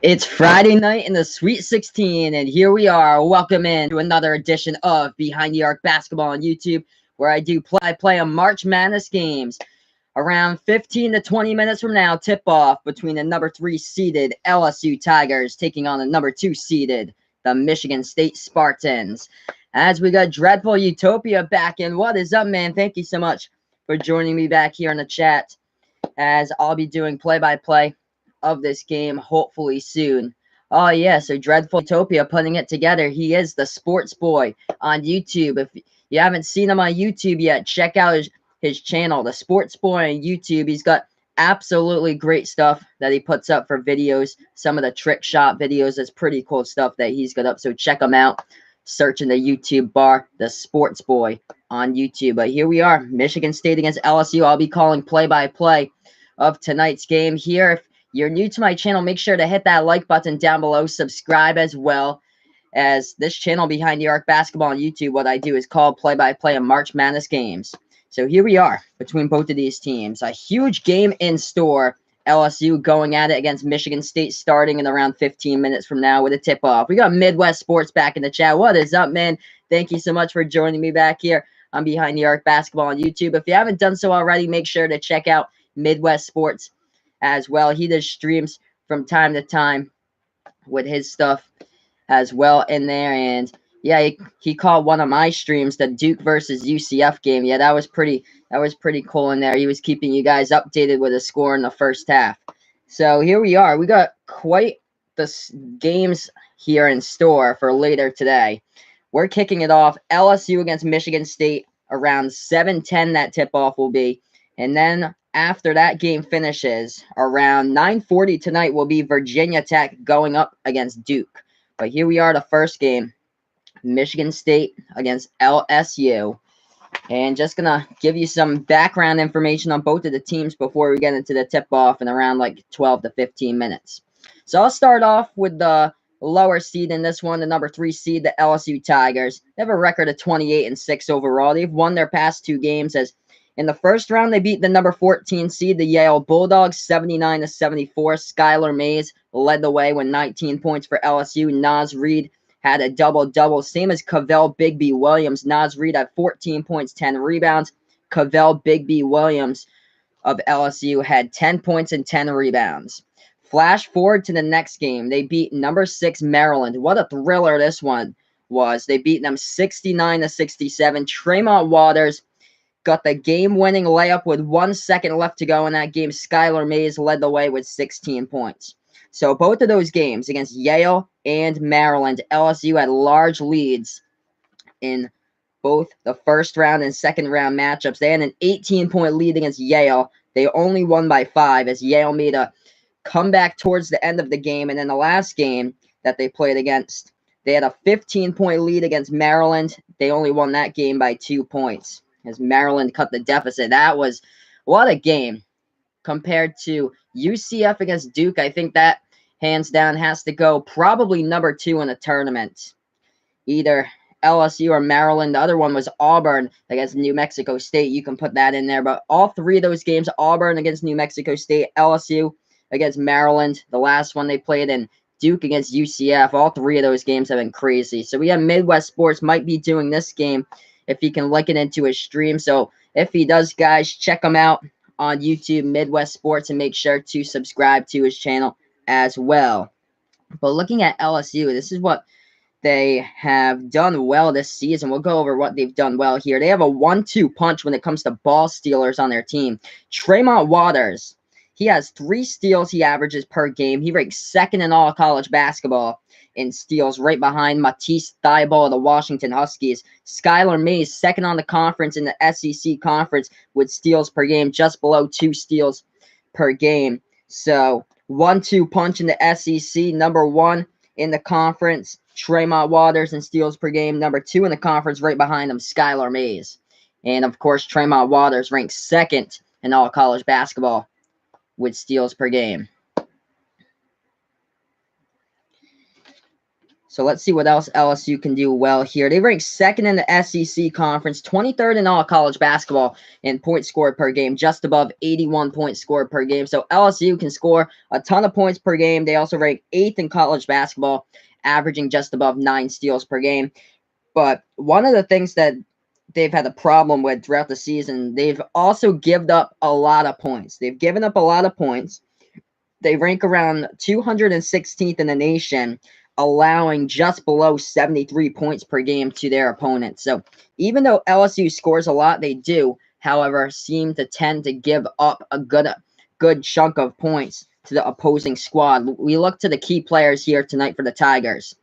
It's Friday night in the Sweet 16, and here we are. Welcome in to another edition of Behind the Arc Basketball on YouTube, where I do play on March Madness games. Around 15 to 20 minutes from now, tip-off between the number 3 seeded LSU Tigers taking on the number 2 seeded, the Michigan State Spartans. As we got Dreadful Utopia back in. What is up, man? Thank you so much for joining me back here in the chat, as I'll be doing play-by-play of this game hopefully soon. Oh yeah, so Dreadful Utopia putting it together. He is the sports boy on YouTube. If you haven't seen him on YouTube yet, check out his channel, the sports boy on YouTube. He's got absolutely great stuff that he puts up for videos. Some of the trick shot videos, is pretty cool stuff that he's got up, so check him out. Search in the YouTube bar, the sports boy on YouTube. But here we are, Michigan State against LSU. I'll be calling play-by-play of tonight's game here. If you're new to my channel, make sure to hit that like button down below. Subscribe as well, as this channel, Behind the Arc Basketball on YouTube, what I do is call play-by-play of March Madness games. So here we are between both of these teams. A huge game in store. LSU going at it against Michigan State starting in around 15 minutes from now with a tip-off. We got Midwest Sports back in the chat. What is up, man? Thank you so much for joining me back here on Behind the Arc Basketball on YouTube. If you haven't done so already, make sure to check out Midwest Sports as well. He does streams from time to time with his stuff as well in there. And yeah, he called one of my streams the Duke versus UCF game. Yeah, that was pretty cool in there. He was keeping you guys updated with a score in the first half. So here we are. We got quite the games here in store for later today. We're kicking it off. LSU against Michigan State around 7:10 that tip-off will be. And then after that game finishes, around 9:40 tonight will be Virginia Tech going up against Duke. But here we are, the first game, Michigan State against LSU. And just going to give you some background information on both of the teams before we get into the tip-off in around like 12 to 15 minutes. So I'll start off with the lower seed in this one, the number 3 seed, the LSU Tigers. They have a record of 28-6 overall. They've won their past 2 games, as in the first round, they beat the number 14 seed, the Yale Bulldogs, 79-74. Skylar Mays led the way with 19 points for LSU. Naz Reid had a double-double, same as Cavell Bigby Williams. Naz Reid had 14 points, 10 rebounds. Cavell Bigby Williams of LSU had 10 points and 10 rebounds. Flash forward to the next game. They beat number 6 Maryland. What a thriller this one was. They beat them 69-67. Tremont Waters got the game-winning layup with 1 second left to go in that game. Skylar Mays led the way with 16 points. So both of those games against Yale and Maryland, LSU had large leads in both the first round and second round matchups. They had an 18-point lead against Yale. They only won by 5, as Yale made a comeback towards the end of the game. And then the last game that they played against, they had a 15-point lead against Maryland. They only won that game by 2 points, as Maryland cut the deficit. That was what a game compared to UCF against Duke. I think that hands down has to go probably number 2 in the tournament. Either LSU or Maryland. The other one was Auburn against New Mexico State. You can put that in there. But all 3 of those games, Auburn against New Mexico State, LSU against Maryland, the last one they played, and Duke against UCF. All 3 of those games have been crazy. So we have Midwest Sports might be doing this game if he can link it into his stream. So if he does, guys, check him out on YouTube, Midwest Sports, and make sure to subscribe to his channel as well. But looking at LSU, this is what they have done well this season. We'll go over what they've done well here. They have a 1-2 punch when it comes to ball stealers on their team. Tremont Waters, he has 3 steals he averages per game. He ranks 2nd in all college basketball in steals, right behind Matisse Thybulle of the Washington Huskies. Skylar Mays, 2nd on the conference in the SEC conference with steals per game, just below 2 steals per game. So 1-2 punch in the SEC, number 1 in the conference. Tremont Waters in steals per game, number 2 in the conference, right behind him, Skylar Mays. And of course, Tremont Waters ranks 2nd in all college basketball with steals per game. So let's see what else LSU can do well here. They rank second in the SEC conference, 23rd in all college basketball in points scored per game, just above 81 points scored per game. So LSU can score a ton of points per game. They also rank 8th in college basketball, averaging just above 9 steals per game. But one of the things that they've had a problem with throughout the season, they've also given up a lot of points. They've given up a lot of points. They rank around 216th in the nation, allowing just below 73 points per game to their opponents. So even though LSU scores a lot, they do, however, seem to tend to give up a good chunk of points to the opposing squad. We look to the key players here tonight for the Tigers.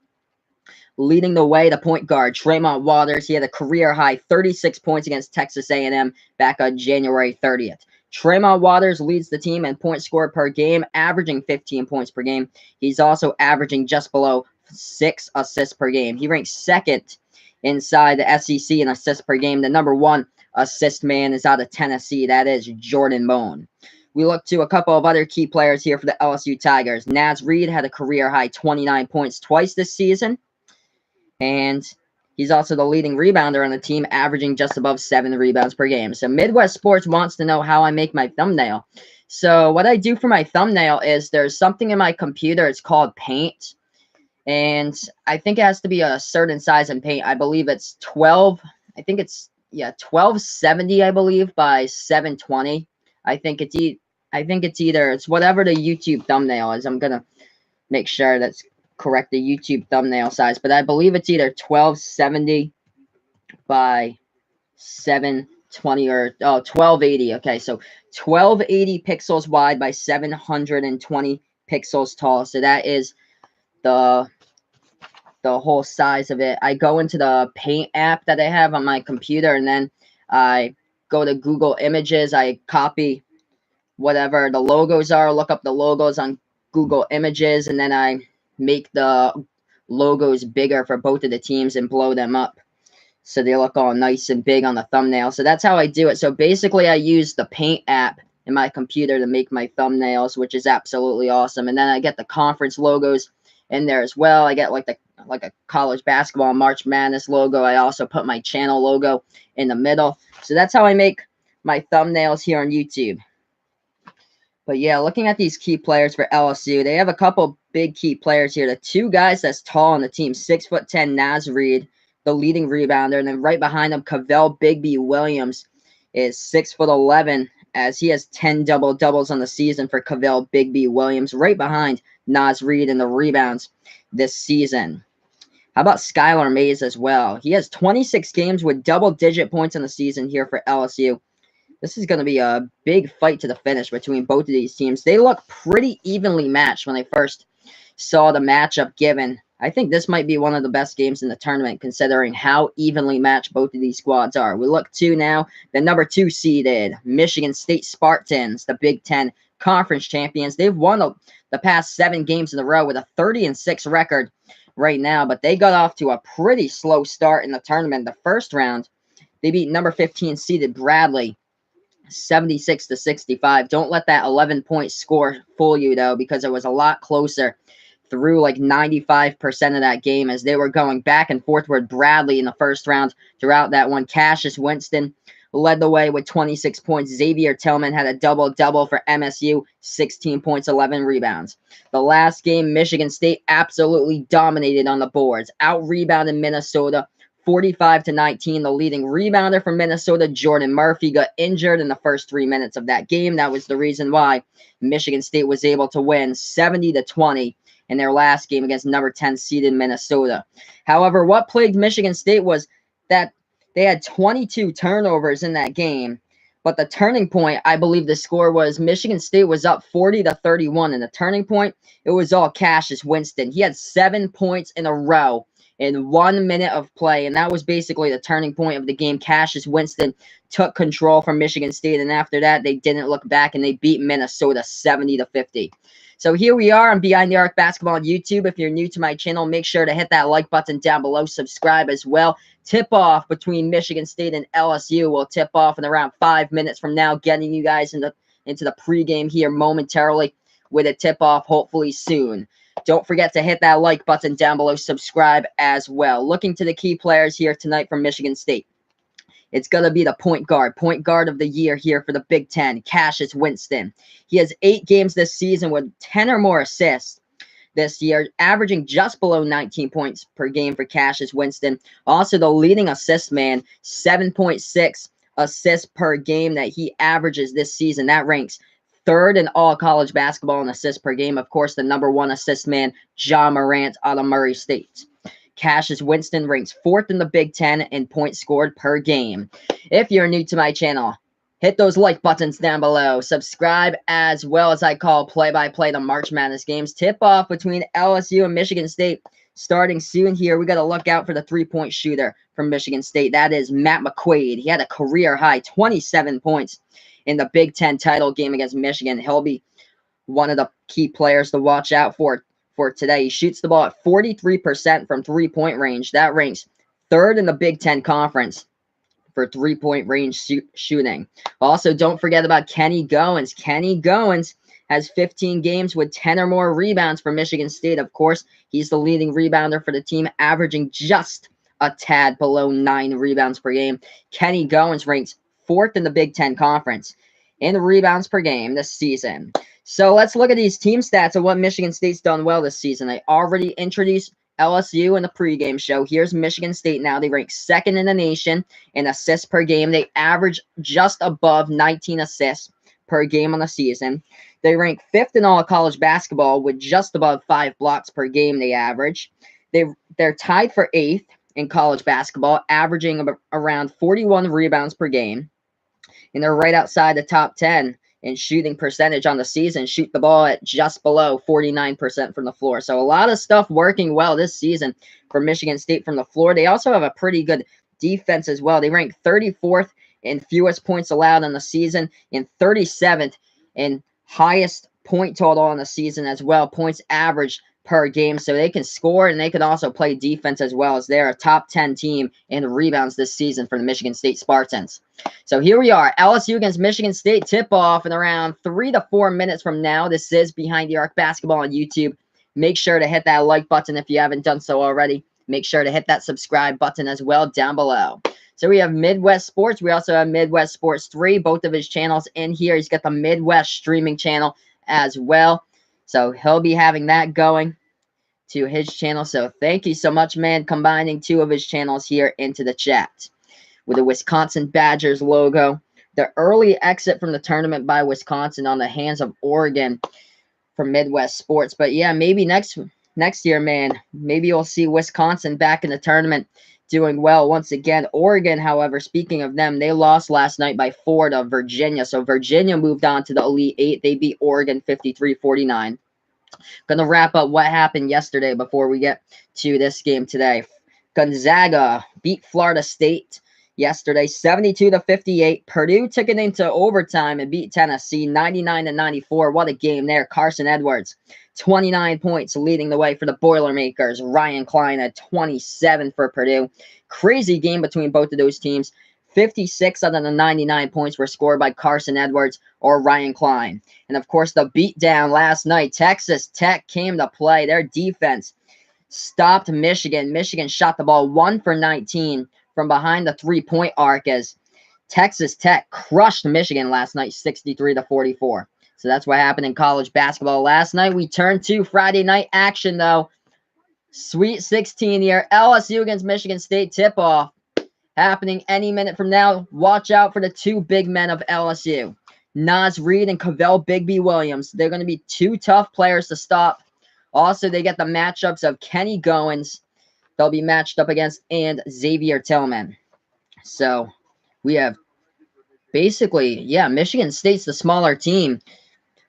Leading the way, the point guard, Tremont Waters. He had a career-high 36 points against Texas A&M back on January 30th. Tremont Waters leads the team in points scored per game, averaging 15 points per game. He's also averaging just below 6 assists per game. He ranks second inside the SEC in assists per game. The number one assist man is out of Tennessee. That is Jordan Moan. We look to a couple of other key players here for the LSU Tigers. Naz Reid had a career-high 29 points twice this season. And he's also the leading rebounder on the team, averaging just above 7 rebounds per game. So Midwest Sports wants to know how I make my thumbnail. So what I do for my thumbnail is there's something in my computer. It's called Paint. And I think it has to be a certain size in Paint. I believe it's 1270, I believe, by 720. I think it's either, it's whatever the YouTube thumbnail is. I'm going to make sure that's correct, the YouTube thumbnail size, but I believe it's either 1270 by 720 or 1280. Okay, so 1280 pixels wide by 720 pixels tall. So that is the whole size of it. I go into the Paint app that I have on my computer, and then I go to Google Images. I copy whatever the logos are, look up the logos on Google Images, and then I make the logos bigger for both of the teams and blow them up so they look all nice and big on the thumbnail. So that's how I do it. So basically I use the Paint app in my computer to make my thumbnails, which is absolutely awesome. And then I get the conference logos in there as well. I get like a college basketball March Madness logo. I also put my channel logo in the middle. So that's how I make my thumbnails here on YouTube. But yeah, looking at these key players for LSU, they have a couple big key players here. The two guys that's tall on the team, 6'10", Naz Reid, the leading rebounder, and then right behind him, Cavell Bigby Williams is 6'11", as he has 10 double-doubles on the season for Cavell Bigby Williams, right behind Naz Reid in the rebounds this season. How about Skylar Mays as well? He has 26 games with double-digit points on the season here for LSU. This is going to be a big fight to the finish between both of these teams. They look pretty evenly matched when I first saw the matchup given. I think this might be one of the best games in the tournament, considering how evenly matched both of these squads are. We look to now the number 2 seeded Michigan State Spartans, the Big Ten Conference champions. They've won the past 7 games in a row with a 30-6 record right now, but they got off to a pretty slow start in the tournament. The first round, they beat number 15 seeded Bradley 76-65. Don't let that 11-point score fool you, though, because it was a lot closer through like 95% of that game as they were going back and forth with Bradley in the first round throughout that one. Cassius Winston led the way with 26 points. Xavier Tillman had a double-double for MSU, 16 points, 11 rebounds. The last game, Michigan State absolutely dominated on the boards, out-rebounded Minnesota 45-19. The leading rebounder for Minnesota, Jordan Murphy, got injured in the first 3 minutes of that game. That was the reason why Michigan State was able to win 70-20 in their last game against number 10 seeded Minnesota. However, what plagued Michigan State was that they had 22 turnovers in that game. But the turning point, I believe the score was Michigan State was up 40-31. And the turning point, it was all Cassius Winston. He had 7 points in a row in 1 minute of play, and that was basically the turning point of the game. Cassius Winston took control from Michigan State, and after that, they didn't look back, and they beat Minnesota 70-50. So here we are on Behind the Arc Basketball on YouTube. If you're new to my channel, make sure to hit that like button down below. Subscribe as well. Tip-off between Michigan State and LSU will tip off in around 5 minutes from now, getting you guys into the pregame here momentarily with a tip-off hopefully soon. Don't forget to hit that like button down below. Subscribe as well. Looking to the key players here tonight from Michigan State. It's going to be the point guard of the year here for the Big Ten, Cassius Winston. He has 8 games this season with 10 or more assists this year, averaging just below 19 points per game for Cassius Winston. Also, the leading assist man, 7.6 assists per game that he averages this season. That ranks 3rd in all college basketball in assists per game. Of course, the #1 assist man, John Morant out of Murray State. Cassius Winston ranks 4th in the Big Ten in points scored per game. If you're new to my channel, hit those like buttons down below. Subscribe as well as I call play-by-play the March Madness games. Tip-off between LSU and Michigan State starting soon here. We got to look out for the three-point shooter from Michigan State. That is Matt McQuaid. He had a career-high 27 points in the Big Ten title game against Michigan. He'll be one of the key players to watch out for today. He shoots the ball at 43% from three-point range. That ranks 3rd in the Big Ten Conference for three-point range shooting. Also, don't forget about Kenny Goins. Kenny Goins has 15 games with 10 or more rebounds for Michigan State. Of course, he's the leading rebounder for the team, averaging just a tad below 9 rebounds per game. Kenny Goins ranks 4th in the Big Ten Conference in rebounds per game this season. So let's look at these team stats of what Michigan State's done well this season. I already introduced LSU in the pregame show. Here's Michigan State now. They rank 2nd in the nation in assists per game. They average just above 19 assists per game on the season. They rank 5th in all college basketball with just above 5 blocks per game they average. They're tied for 8th in college basketball, averaging around 41 rebounds per game. And they're right outside the top 10 in shooting percentage on the season. Shoot the ball at just below 49% from the floor. So a lot of stuff working well this season for Michigan State from the floor. They also have a pretty good defense as well. They rank 34th in fewest points allowed in the season and 37th in highest point total on the season as well. Points average per game, so they can score and they can also play defense as well, as they're a top 10 team in rebounds this season for the Michigan State Spartans. So here we are, LSU against Michigan State, tip-off in around 3 to 4 minutes from now. This is Behind the Arc Basketball on YouTube. Make sure to hit that like button if you haven't done so already. Make sure to hit that subscribe button as well down below. So we have Midwest Sports. We also have Midwest Sports 3, both of his channels in here. He's got the Midwest streaming channel as well. So he'll be having that going to his channel. So thank you so much, man, combining 2 of his channels here into the chat. With the Wisconsin Badgers logo. The early exit from the tournament by Wisconsin on the hands of Oregon from Midwest Sports. But yeah, maybe next year, man, maybe you'll see Wisconsin back in the tournament doing well once again. Oregon, however, speaking of them, they lost last night by 4 to Virginia. So Virginia moved on to the Elite 8. They beat Oregon 53-49. Going to wrap up what happened yesterday before we get to this game today. Gonzaga beat Florida State yesterday 72-58. Purdue took it into overtime and beat Tennessee 99-94. What a game there. Carson Edwards, 29 points leading the way for the Boilermakers. Ryan Klein at 27 for Purdue. Crazy game between both of those teams. 56 out of the 99 points were scored by Carson Edwards or Ryan Klein. And, of course, the beatdown last night. Texas Tech came to play. Their defense stopped Michigan. Michigan shot the ball 1 for 19 from behind the three-point arc as Texas Tech crushed Michigan last night 63-44. So that's what happened in college basketball last night. We turn to Friday night action, though. Sweet 16 here. LSU against Michigan State tip-off. Happening any minute from now. Watch out for the 2 big men of LSU. Naz Reid and Cavell Bigby Williams. They're going to be 2 tough players to stop. Also, they get the matchups of Kenny Goins. They'll be matched up against and Xavier Tillman. So, we have basically, yeah, Michigan State's the smaller team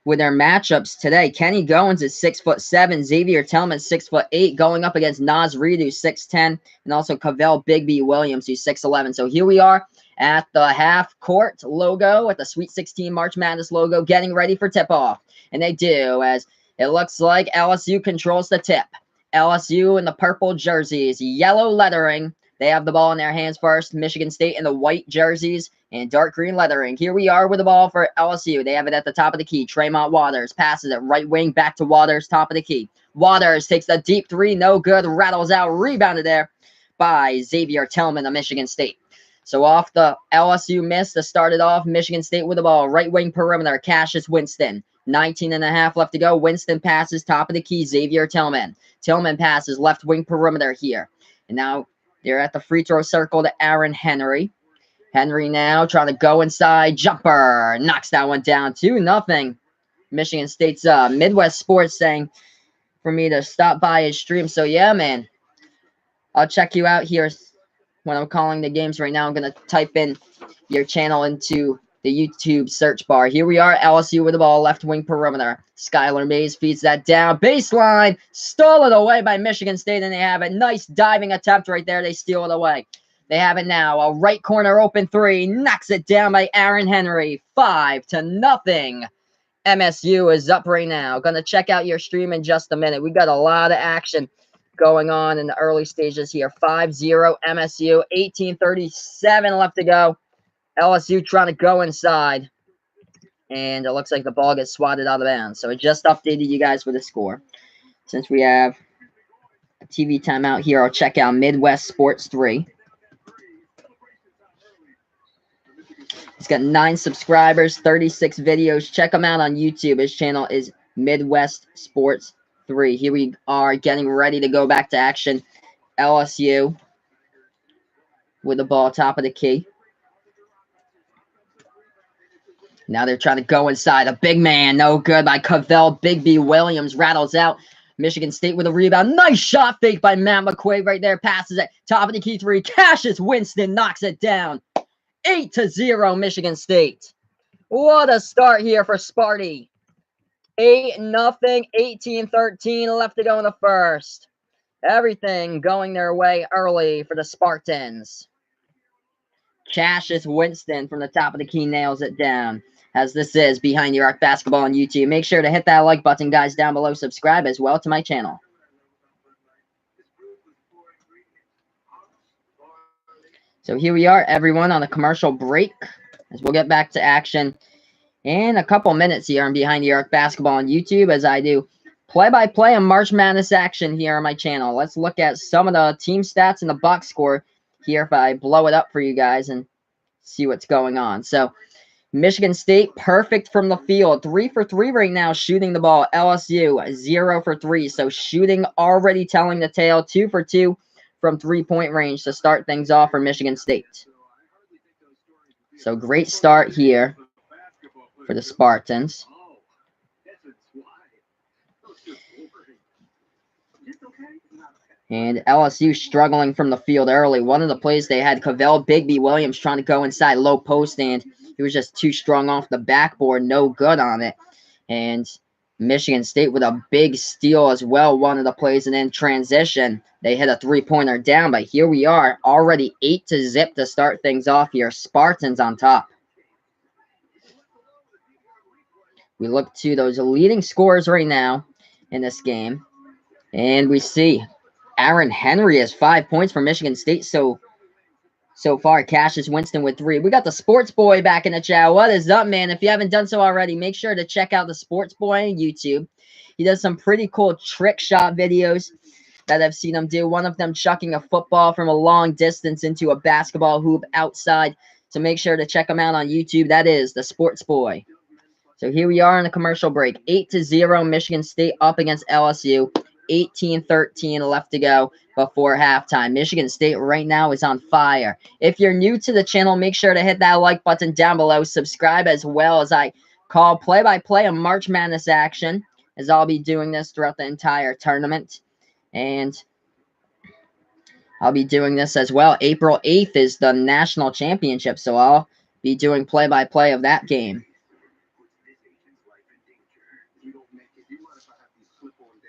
with their matchups today. Kenny Goins is 6'7", Xavier Tillman 6'8", going up against Naz Reid, who's 6'10", and also Cavell Bigby Williams, who's 6'11". So here we are at the half-court logo, at the Sweet 16 March Madness logo, getting ready for tip-off. And they do, as it looks like LSU controls the tip. LSU in the purple jerseys, yellow lettering, They have the ball in their hands first. Michigan State in the white jerseys and dark green lettering. Here we are with the ball for LSU. They have it at the top of the key. Tremont Waters passes it right wing back to Waters, top of the key. Waters takes the deep three, no good, rattles out, rebounded there by Xavier Tillman of Michigan State. So off the LSU miss to start it off, Michigan State with the ball, right wing perimeter, Cassius Winston. 19.5 left to go. Winston passes, top of the key, Xavier Tillman. Tillman passes, left wing perimeter here. And now they're at the free throw circle to Aaron Henry. Henry now trying to go inside, jumper, knocks that one down, 2-0. Michigan State's Midwest Sports saying for me to stop by his stream. So yeah, man, I'll check you out here when I'm calling the games right now. I'm going to type in your channel into the YouTube search bar. Here we are, LSU with the ball, left wing perimeter. Skylar Mays feeds that down. Baseline, stolen away by Michigan State, and they have it. Nice diving attempt right there. They steal it away. They have it now. A right corner open three. Knocks it down by Aaron Henry. 5-0. MSU is up right now. Going to check out your stream in just a minute. We got a lot of action going on in the early stages here. 5-0 MSU. 18:37 left to go. LSU trying to go inside. And it looks like the ball gets swatted out of bounds. So I just updated you guys with the score. Since we have a TV timeout here, I'll check out Midwest Sports 3. He's got 9 subscribers, 36 videos. Check him out on YouTube. His channel is Midwest Sports 3. Here we are getting ready to go back to action. LSU with the ball top of the key. Now they're trying to go inside. A big man, no good by Cavell. Bigby Williams rattles out. Michigan State with a rebound. Nice shot fake by Matt McQuaid right there. Passes it. Top of the key three. Cassius Winston knocks it down. 8-0 Michigan State. What a start here for Sparty. 8-0, 18-13 left to go in the first. Everything going their way early for the Spartans. Cassius Winston from the top of the key nails it down. As this is Behind the Arc Basketball on YouTube. Make sure to hit that like button, guys, down below. Subscribe as well to my channel. So here we are, everyone, on a commercial break. As we'll get back to action in a couple minutes here on Behind the Arc Basketball on YouTube, as I do play-by-play and March Madness action here on my channel. Let's look at some of the team stats and the box score here if I blow it up for you guys and see what's going on. So Michigan State, perfect from the field. 3 for 3 right now, shooting the ball. LSU, 0 for 3. So shooting already telling the tale. 2 for 2 from three-point range to start things off for Michigan State. So great start here for the Spartans. And LSU struggling from the field early. One of the plays they had, Cavell Bigby Williams trying to go inside low post, and he was just too strong off the backboard. No good on it. And Michigan State with a big steal as well. One of the plays, and then transition. They hit a three-pointer down, but here we are. Already 8-0 to start things off here. Spartans on top. We look to those leading scorers right now in this game. And we see Aaron Henry has 5 points for Michigan State so far. Cassius Winston with 3. We got the Sports Boy back in the chat. What is up, man? If you haven't done so already, make sure to check out the Sports Boy on YouTube. He does some pretty cool trick shot videos that I've seen him do. One of them chucking a football from a long distance into a basketball hoop outside. So make sure to check him out on YouTube. That is the Sports Boy. So here we are in a commercial break. 8-0 Michigan State up against LSU. 18-13 left to go before halftime. Michigan State right now is on fire. If you're new to the channel, make sure to hit that like button down below. Subscribe as well, as I call play-by-play and March Madness action, as I'll be doing this throughout the entire tournament. And I'll be doing this as well. April 8th is the national championship, so I'll be doing play-by-play of that game.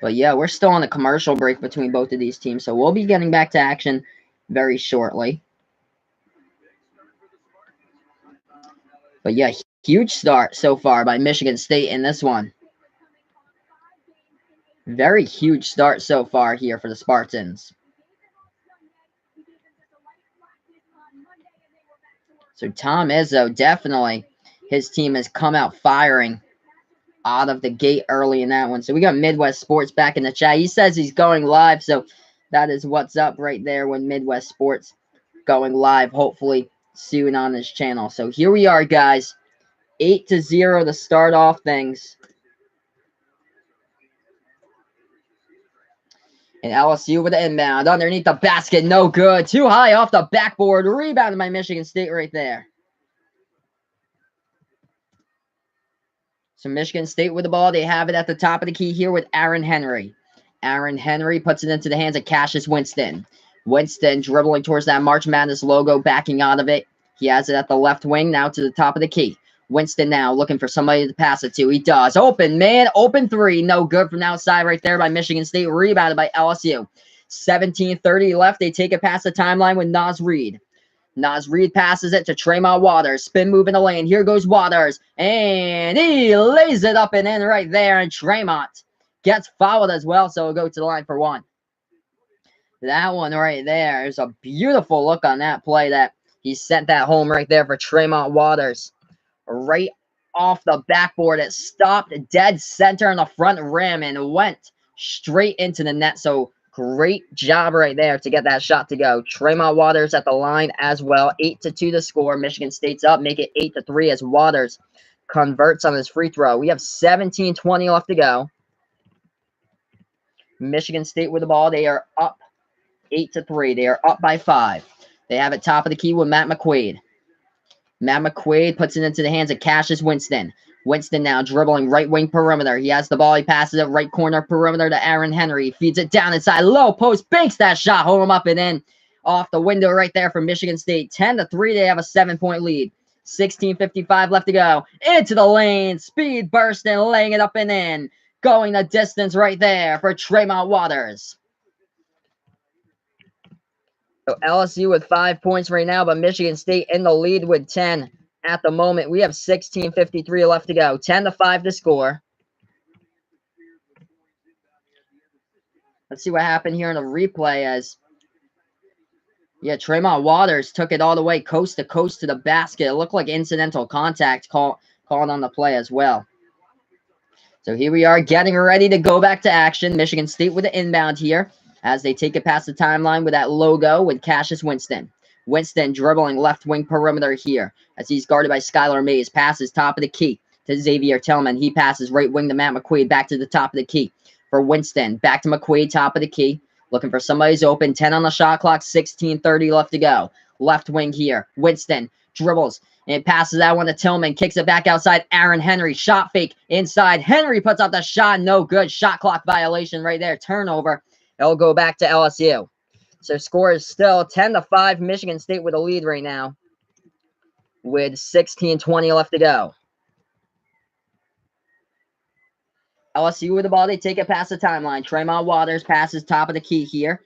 But yeah, we're still on a commercial break between both of these teams, so we'll be getting back to action very shortly. But yeah, huge start so far by Michigan State in this one. Very huge start so far here for the Spartans. So Tom Izzo, definitely, his team has come out firing out of the gate early in that one. So we got Midwest Sports back in the chat. He says he's going live, so that is what's up right there when Midwest Sports going live, hopefully soon on his channel. So here we are, guys. 8-0 to start off things. And LSU with the inbound underneath the basket. No good. Too high off the backboard. Rebounded by Michigan State right there. So Michigan State with the ball. They have it at the top of the key here with Aaron Henry. Aaron Henry puts it into the hands of Cassius Winston. Winston dribbling towards that March Madness logo, backing out of it. He has it at the left wing, now to the top of the key. Winston now looking for somebody to pass it to. He does. Open, man. Open three. No good from outside right there by Michigan State. Rebounded by LSU. 17:30 left. They take it past the timeline with Naz Reid. Naz Reid passes it to Tremont Waters. Spin move in the lane. Here goes Waters. And he lays it up and in right there. And Tremont gets fouled as well. So we'll go to the line for one. That one right there is a beautiful look on that play that he sent that home right there for Tremont Waters. Right off the backboard. It stopped dead center on the front rim and went straight into the net. So great job right there to get that shot to go. Tremont Waters at the line as well. 8-2 to score. Michigan State's up. Make it 8-3 as Waters converts on his free throw. We have 17:20 left to go. Michigan State with the ball. They are up 8-3. They are up by 5. They have it top of the key with Matt McQuaid. Matt McQuaid puts it into the hands of Cassius Winston. Winston now dribbling right wing perimeter. He has the ball. He passes it right corner perimeter to Aaron Henry. He feeds it down inside. Low post. Banks that shot. Home up and in. Off the window right there for Michigan State. 10-3. They have a 7-point lead. 16:55 left to go. Into the lane. Speed burst and laying it up and in. Going the distance right there for Tremont Waters. So LSU with 5 points right now, but Michigan State in the lead with 10 at the moment. We have 16:53 left to go. 10-5 to score. Let's see what happened here in the replay as, yeah, Tremont Waters took it all the way coast to coast to the basket. It looked like incidental contact called on the play as well. So here we are getting ready to go back to action. Michigan State with the inbound here, as they take it past the timeline with that logo with Cassius Winston. Winston dribbling left wing perimeter here as he's guarded by Skylar Mays. Passes top of the key to Xavier Tillman. He passes right wing to Matt McQuaid. Back to the top of the key for Winston. Back to McQuaid, top of the key. Looking for somebody's open. 10 on the shot clock. 16:30 left to go. Left wing here. Winston dribbles and passes that one to Tillman. Kicks it back outside. Aaron Henry. Shot fake inside. Henry puts up the shot. No good. Shot clock violation right there. Turnover. It'll go back to LSU. So score is still 10-5. Michigan State with a lead right now with 16:20 left to go. LSU with the ball. They take it past the timeline. Tremont Waters passes top of the key here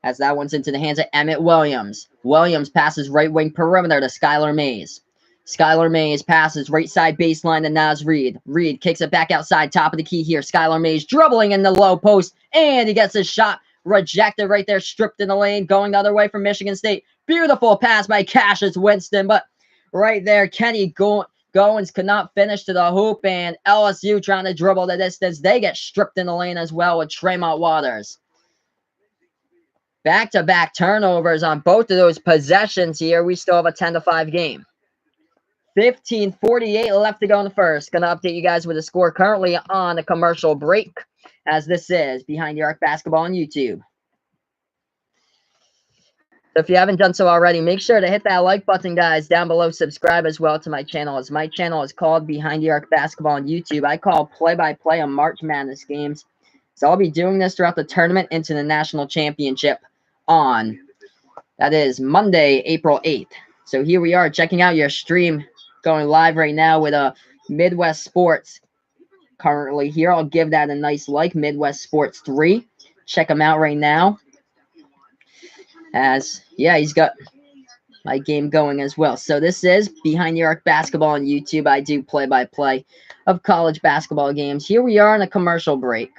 as that one's into the hands of Emmett Williams. Williams passes right wing perimeter to Skylar Mays. Skylar Mays passes right side baseline to Naz Reid. Reid kicks it back outside, top of the key here. Skylar Mays dribbling in the low post, and he gets his shot rejected right there, stripped in the lane, going the other way from Michigan State. Beautiful pass by Cassius Winston, but right there, Kenny Goins could not finish to the hoop, and LSU trying to dribble the distance. They get stripped in the lane as well with Tremont Waters. Back-to-back turnovers on both of those possessions here. We still have a 10-5 game. 15:48 left to go in the first. Going to update you guys with the score currently on a commercial break, as this is Behind the Arc Basketball on YouTube. So if you haven't done so already, make sure to hit that like button, guys, down below. Subscribe as well to my channel, as my channel is called Behind the Arc Basketball on YouTube. I call play-by-play on March Madness games. So I'll be doing this throughout the tournament into the national championship on, that is, Monday, April 8th. So here we are checking out your stream going live right now with Midwest Sports currently here. I'll give that a nice like, Midwest Sports 3. Check them out right now. As, yeah, he's got my game going as well. So this is Behind the Arc Basketball on YouTube. I do play-by-play of college basketball games. Here we are on a commercial break.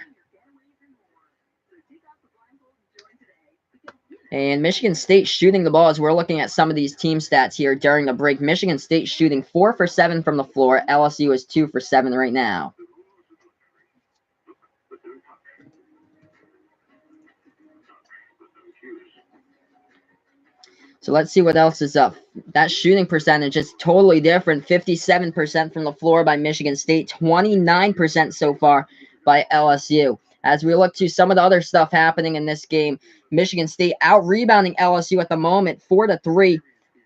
And Michigan State shooting the ball, as we're looking at some of these team stats here during the break. Michigan State shooting 4 for 7 from the floor. LSU is 2 for 7 right now. So let's see what else is up. That shooting percentage is totally different. 57% from the floor by Michigan State, 29% so far by LSU. As we look to some of the other stuff happening in this game, Michigan State out-rebounding LSU at the moment, 4-3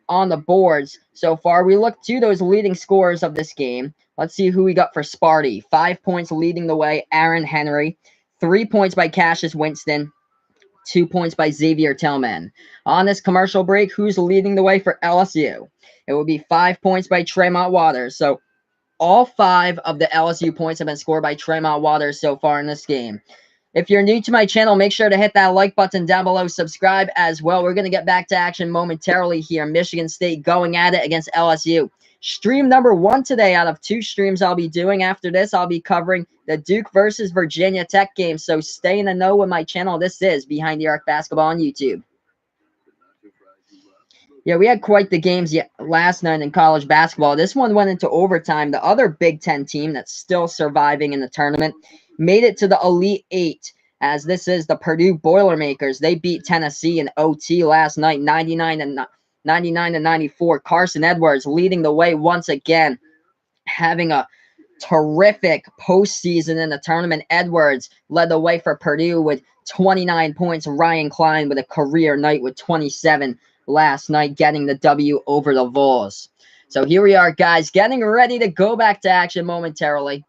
on the boards so far. We look to those leading scorers of this game. Let's see who we got for Sparty. 5 points leading the way, Aaron Henry. 3 points by Cassius Winston. 2 points by Xavier Tillman. On this commercial break, who's leading the way for LSU? It will be 5 points by Tremont Waters. So all 5 of the LSU points have been scored by Tremont Waters so far in this game. If you're new to my channel, make sure to hit that like button down below. Subscribe as well. We're going to get back to action momentarily here. Michigan State going at it against LSU. Stream number 1 today out of 2 streams I'll be doing. After this, I'll be covering the Duke versus Virginia Tech game. So stay in the know with my channel. This is Behind the Arc Basketball on YouTube. Yeah, we had quite the games last night in college basketball. This one went into overtime. The other Big Ten team that's still surviving in the tournament made it to the Elite Eight, as this is the Purdue Boilermakers. They beat Tennessee in OT last night, 99-94. Carson Edwards leading the way once again, having a terrific postseason in the tournament. Edwards led the way for Purdue with 29 points. Ryan Klein with a career night with 27 last night, getting the W over the Vols. So here we are, guys, getting ready to go back to action momentarily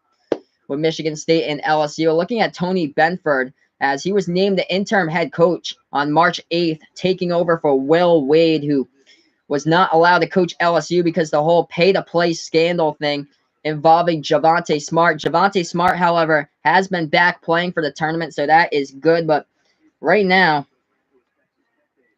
with Michigan State and LSU. Looking at Tony Benford, as he was named the interim head coach on March 8th, taking over for Will Wade, who was not allowed to coach LSU because the whole pay-to-play scandal thing involving Javonte Smart. Javonte Smart, however, has been back playing for the tournament, so that is good. But right now,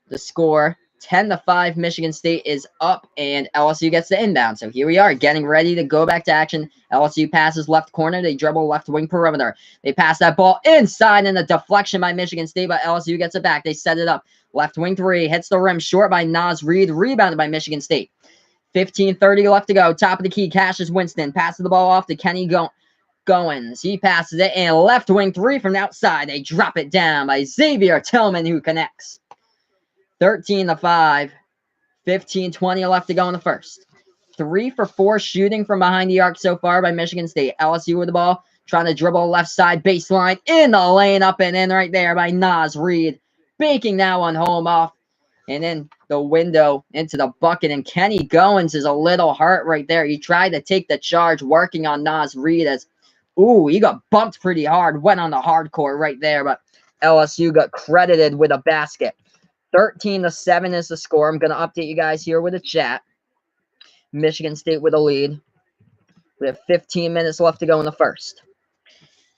the score, 10-5, Michigan State is up, and LSU gets the inbound. So here we are, getting ready to go back to action. LSU passes left corner. They dribble left wing perimeter. They pass that ball inside, and a deflection by Michigan State, but LSU gets it back. They set it up. Left wing 3, hits the rim, short by Naz Reid, rebounded by Michigan State. 15:30 left to go. Top of the key, Cassius Winston passes the ball off to Kenny Goins. He passes it, and left wing 3 from the outside. They drop it down by Xavier Tillman, who connects. 13-5. 15:20 left to go in the first. 3 for 4 shooting from behind the arc so far by Michigan State. LSU with the ball, trying to dribble left side baseline, in the lane, up and in right there by Naz Reid. Baking that one home off and in the window into the bucket. And Kenny Goins is a little hurt right there. He tried to take the charge, working on Naz Reid, as, ooh, he got bumped pretty hard. Went on the hardcore right there, but LSU got credited with a basket. 13-7 is the score. I'm going to update you guys here with a chat. Michigan State with a lead. We have 15 minutes left to go in the first.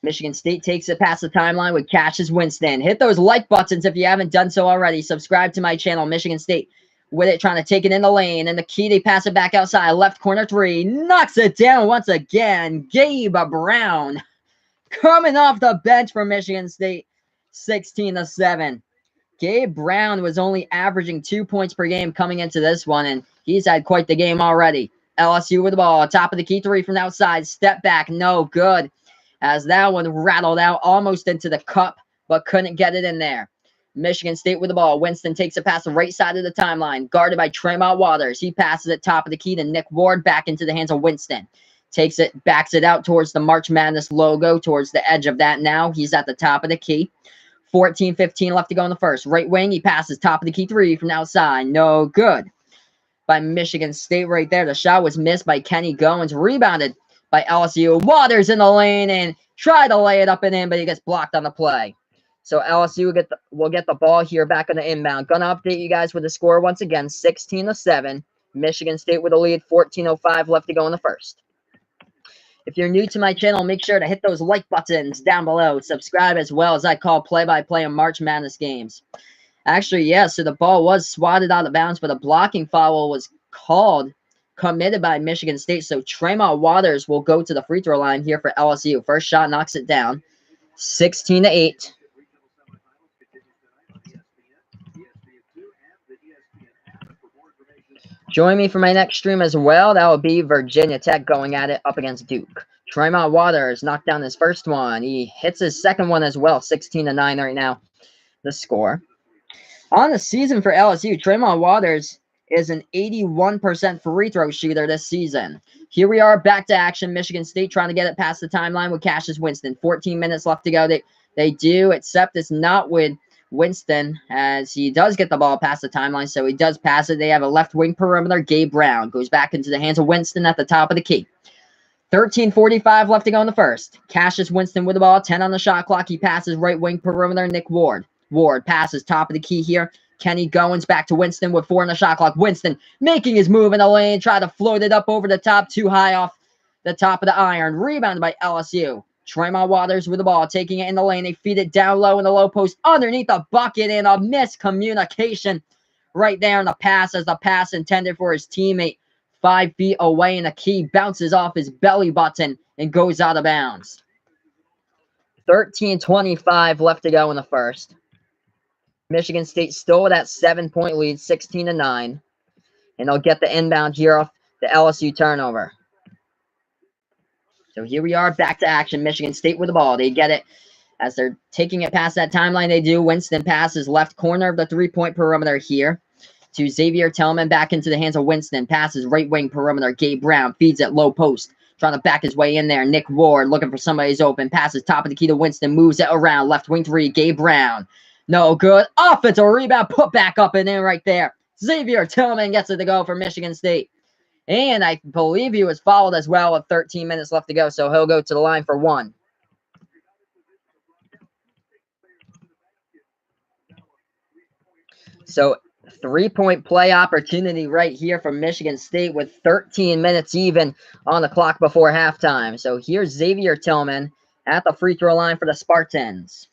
Michigan State takes it past the timeline with Cassius Winston. Hit those like buttons if you haven't done so already. Subscribe to my channel. Michigan State with it, trying to take it in the lane. And the key, they pass it back outside. Left corner 3. Knocks it down once again. Gabe Brown coming off the bench for Michigan State. 16-7. Gabe Brown was only averaging 2 points per game coming into this one, and he's had quite the game already. LSU with the ball. Top of the key 3 from the outside. Step back. No good, as that one rattled out almost into the cup, but couldn't get it in there. Michigan State with the ball. Winston takes it past the right side of the timeline, guarded by Tremont Waters. He passes it top of the key to Nick Ward, back into the hands of Winston. Takes it, backs it out towards the March Madness logo, towards the edge of that now. He's at the top of the key. 14-15 left to go in the first. Right wing, he passes top of the key 3 from the outside. No good by Michigan State right there. The shot was missed by Kenny Goins. Rebounded by LSU. Waters in the lane and tried to lay it up and in, but he gets blocked on the play. So LSU will get the ball here back on the inbound. Gonna update you guys with the score once again. 16-7. Michigan State with a lead. 14:05 left to go in the first. If you're new to my channel, make sure to hit those like buttons down below. Subscribe as well, as I call play-by-play on March Madness games. Actually, yeah, so the ball was swatted out of bounds, but a blocking foul was committed by Michigan State. So Tremont Waters will go to the free throw line here for LSU. First shot knocks it down. 16-8. Join me for my next stream as well. That will be Virginia Tech going at it up against Duke. Tremont Waters knocked down his first one. He hits his second one as well. 16-9 right now, the score. On the season for LSU, Tremont Waters is an 81% free throw shooter this season. Here we are back to action. Michigan State trying to get it past the timeline with Cassius Winston. 14 minutes left to go. They do, except it's not with Winston, as he does get the ball past the timeline, so he does pass it. They have a left wing perimeter. Gabe Brown goes back into the hands of Winston at the top of the key. 13:45 left to go in the first. Cassius Winston with the ball, 10 on the shot clock. He passes right wing perimeter, Nick Ward. Ward passes top of the key here. Kenny Goins back to Winston with 4 on the shot clock. Winston making his move in the lane, try to float it up over the top, too high off the top of the iron. Rebounded by LSU. Tremont Waters with the ball, taking it in the lane. They feed it down low in the low post underneath the bucket, and a miscommunication right there in the pass, as the pass intended for his teammate 5 feet away, and the key bounces off his belly button and goes out of bounds. 13:25 left to go in the first. Michigan State still with that 7-point lead, 16-9, and they'll get the inbound here off the LSU turnover. So here we are, back to action. Michigan State with the ball. They get it as they're taking it past that timeline. They do. Winston passes left corner of the three-point perimeter here to Xavier Tillman, back into the hands of Winston. Passes right wing perimeter. Gabe Brown feeds it low post, trying to back his way in there. Nick Ward looking for somebody who's open. Passes top of the key to Winston. Moves it around. Left wing three. Gabe Brown. No good. Offensive rebound. Put back up and in right there. Xavier Tillman gets it to go for Michigan State. And I believe he was fouled as well with 13 minutes left to go, so he'll go to the line for 1. So 3-point play opportunity right here for Michigan State with 13 minutes even on the clock before halftime. So here's Xavier Tillman at the free throw line for the Spartans.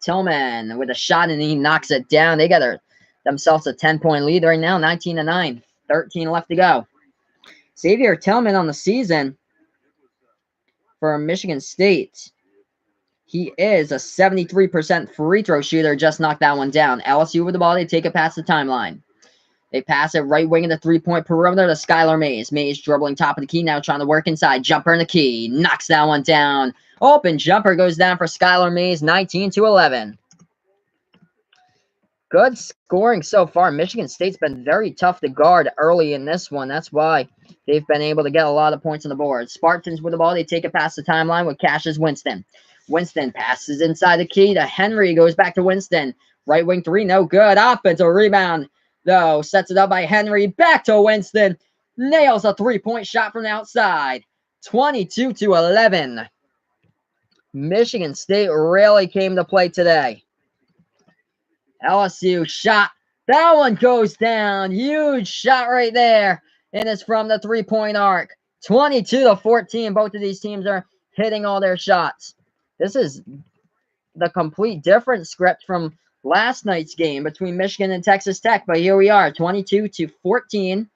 Tillman with a shot, and he knocks it down. They got themselves a 10-point lead right now, 19-9. 13 left to go. Xavier Tillman on the season for Michigan State, he is a 73% free throw shooter. Just knocked that one down. LSU with the ball. They take it past the timeline. They pass it right wing in the three-point perimeter to Skylar Mays. Mays dribbling top of the key now, trying to work inside. Jumper in the key. Knocks that one down. Open jumper goes down for Skylar Mays, 19-11. Good scoring so far. Michigan State's been very tough to guard early in this one. That's why they've been able to get a lot of points on the board. Spartans with the ball. They take it past the timeline with Cassius Winston. Winston passes inside the key to Henry. Goes back to Winston. Right wing three, no good. Offensive rebound, though. Sets it up by Henry. Back to Winston. Nails a three-point shot from the outside. 22-11. Michigan State really came to play today. LSU shot. That one goes down. Huge shot right there. And it's from the three-point arc. 22-14. Both of these teams are hitting all their shots. This is the complete different script from last night's game between Michigan and Texas Tech. But here we are, 22-14.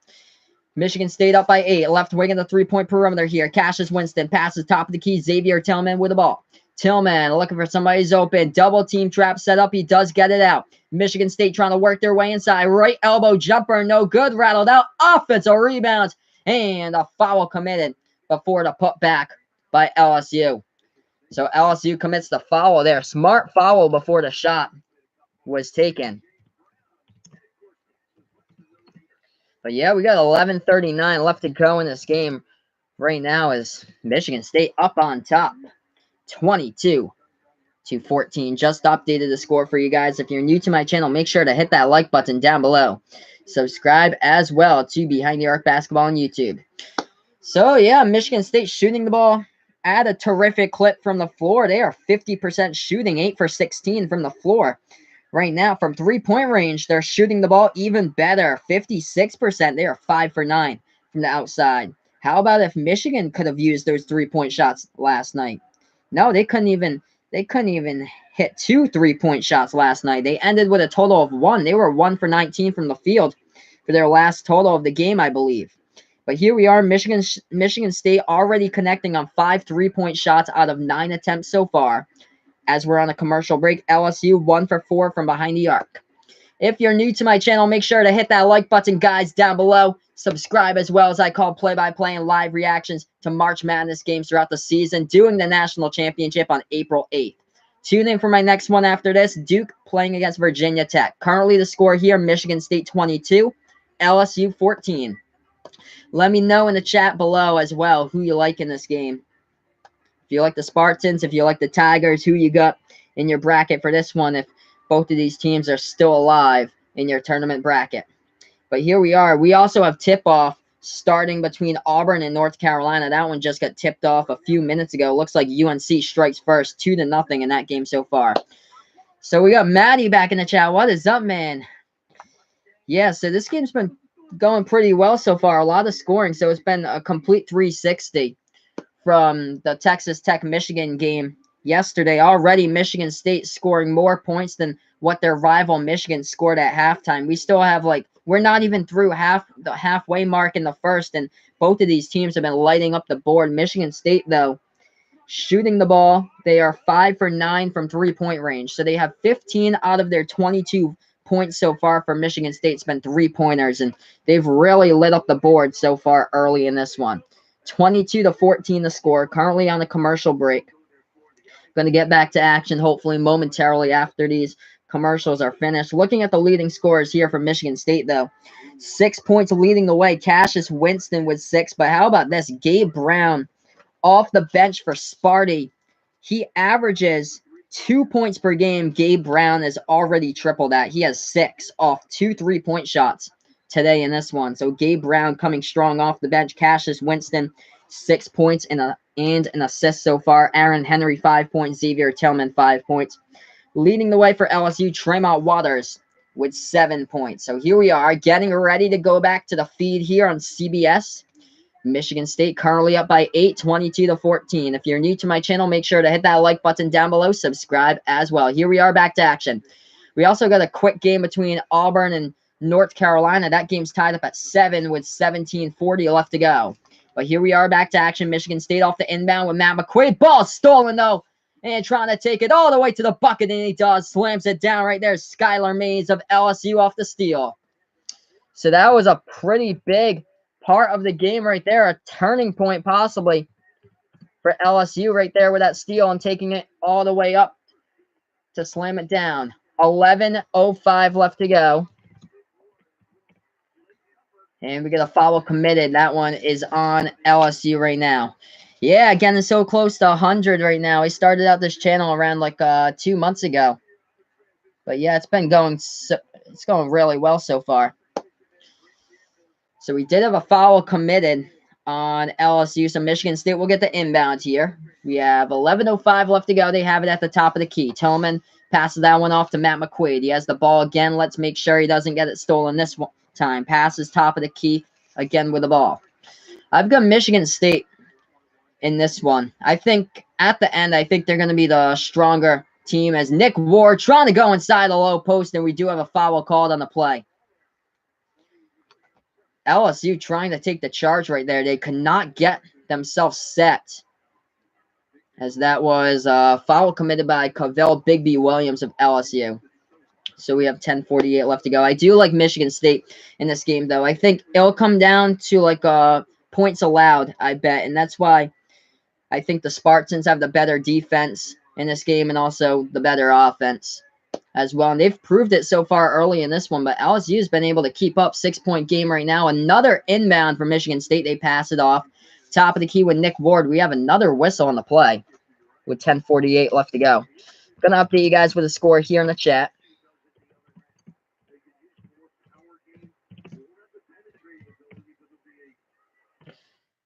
Michigan State up by 8. Left wing in the three-point perimeter here. Cassius Winston passes top of the key. Xavier Tillman with the ball. Tillman looking for somebody who's open. Double team trap set up. He does get it out. Michigan State trying to work their way inside. Right elbow jumper. No good. Rattled out. Offensive rebounds. And a foul committed before the putback by LSU. So LSU commits the foul there. Smart foul before the shot was taken. But yeah, we got 11:39 left to go in this game. Right now is Michigan State up on top. 22-14. Just updated the score for you guys. If you're new to my channel, make sure to hit that like button down below. Subscribe as well to Behind the Arc Basketball on YouTube. So yeah, Michigan State shooting the ball at a terrific clip from the floor. They are 50% shooting, 8 for 16 from the floor. Right now, from three-point range, they're shooting the ball even better, 56%. They are 5 for 9 from the outside. How about if Michigan could have used those three-point shots last night? No, they couldn't even hit 2 three-point shots last night. They ended with a total of 1. They were 1 for 19 from the field for their last total of the game, I believe. But here we are, Michigan State already connecting on 5 three-point shots out of 9 attempts so far. As we're on a commercial break, LSU 1 for 4 from behind the arc. If you're new to my channel, make sure to hit that like button, guys, down below. Subscribe as well, as I call play-by-play and live reactions to March Madness games throughout the season, doing the national championship on April 8th. Tune in for my next one after this, Duke playing against Virginia Tech. Currently the score here, Michigan State 22, LSU 14. Let me know in the chat below as well who you like in this game. If you like the Spartans, if you like the Tigers, who you got in your bracket for this one, if both of these teams are still alive in your tournament bracket. But here we are. We also have tip-off starting between Auburn and North Carolina. That one just got tipped off a few minutes ago. Looks like UNC strikes first, 2-0 in that game so far. So we got Maddie back in the chat. What is up, man? Yeah, so this game's been going pretty well so far. A lot of scoring, so it's been a complete 360 from the Texas Tech-Michigan game yesterday. Already Michigan State scoring more points than what their rival Michigan scored at halftime. We still have, like, we're not even through the halfway mark in the first, and both of these teams have been lighting up the board. Michigan State, though, shooting the ball, they are 5 for 9 from three-point range. So they have 15 out of their 22 points so far for Michigan State's been three-pointers, and they've really lit up the board so far early in this one. 22-14 the score, currently on a commercial break. Going to get back to action hopefully momentarily after these commercials are finished. Looking at the leading scorers here for Michigan State, though. 6 points leading the way. Cassius Winston with 6. But how about this? Gabe Brown off the bench for Sparty. He averages 2 points per game. Gabe Brown has already tripled that. He has 6 off 2 3-point shots today in this one. So Gabe Brown coming strong off the bench. Cassius Winston, 6 points and an assist so far. Aaron Henry, 5 points. Xavier Tillman, 5 points. Leading the way for LSU, Tremont Waters with 7 points. So here we are, getting ready to go back to the feed here on CBS. Michigan State currently up by 8, 22-14. If you're new to my channel, make sure to hit that like button down below. Subscribe as well. Here we are back to action. We also got a quick game between Auburn and North Carolina. That game's tied up at 7 with 17:40 left to go. But here we are back to action. Michigan State off the inbound with Matt McQuaid. Ball stolen, though. And trying to take it all the way to the bucket, and he does. Slams it down right there. Skylar Mays of LSU off the steal. So that was a pretty big part of the game right there. A turning point possibly for LSU right there with that steal and taking it all the way up to slam it down. 11:05 left to go. And we get a foul committed. That one is on LSU right now. Yeah, again, it's so close to 100 right now. I started out this channel around like 2 months ago. But yeah, it's been going it's going really well so far. So we did have a foul committed on LSU. So Michigan State will get the inbound here. We have 11:05 left to go. They have it at the top of the key. Tillman passes that one off to Matt McQuaid. He has the ball again. Let's make sure he doesn't get it stolen this time. Passes top of the key again with the ball. I've got Michigan State in this one. I think at the end, I think they're going to be the stronger team, as Nick Ward trying to go inside the low post, and we do have a foul called on the play. LSU trying to take the charge right there. They could not get themselves set, as that was a foul committed by Cavell Bigby Williams of LSU. So we have 10:48 left to go. I do like Michigan State in this game, though. I think it'll come down to like points allowed, I bet, and that's why I think the Spartans have the better defense in this game and also the better offense as well. And they've proved it so far early in this one, but LSU has been able to keep up. 6-point game right now. Another inbound for Michigan State. They pass it off. Top of the key with Nick Ward. We have another whistle on the play with 10:48 left to go. Going to update you guys with a score here in the chat.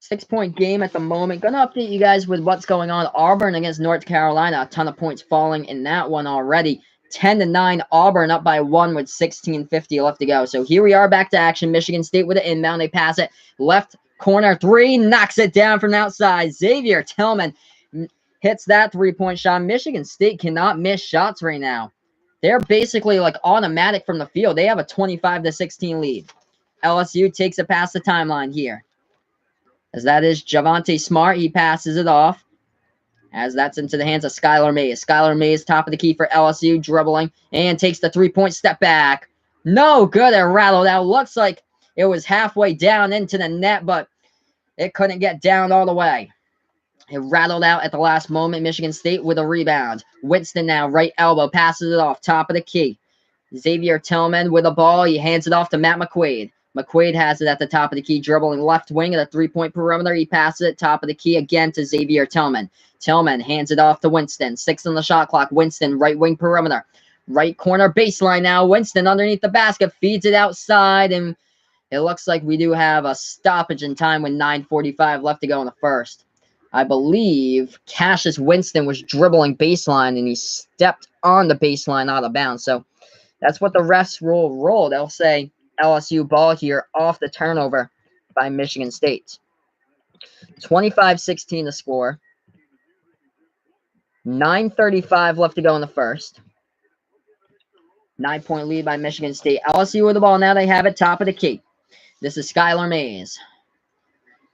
Six-point game at the moment. Going to update you guys with what's going on. Auburn against North Carolina. A ton of points falling in that one already. 10-9. Auburn up by 1 with 16:50 left to go. So here we are back to action. Michigan State with an inbound. They pass it. Left corner three. Knocks it down from outside. Xavier Tillman hits that three-point shot. Michigan State cannot miss shots right now. They're basically like automatic from the field. They have a 25-16 lead. LSU takes it past the timeline here, as that is Javonte Smart. He passes it off, as that's into the hands of Skylar Mays. Skylar Mays, top of the key for LSU, dribbling, and takes the three-point step back. No good. It rattled out. Looks like it was halfway down into the net, but it couldn't get down all the way. It rattled out at the last moment. Michigan State with a rebound. Winston now, right elbow, passes it off, top of the key. Xavier Tillman with a ball. He hands it off to Matt McQuaid. McQuaid has it at the top of the key, dribbling left wing at a three-point perimeter. He passes it top of the key again to Xavier Tillman. Tillman hands it off to Winston. 6 on the shot clock. Winston, right wing perimeter. Right corner baseline now. Winston underneath the basket, feeds it outside, and it looks like we do have a stoppage in time with 9:45 left to go in the first. I believe Cassius Winston was dribbling baseline, and he stepped on the baseline out of bounds. So that's what the refs will roll. They'll say LSU ball here off the turnover by Michigan State. 25-16 the score. 9:35 left to go in the first. 9-point lead by Michigan State. LSU with the ball now. They have it top of the key. This is Skylar Mays.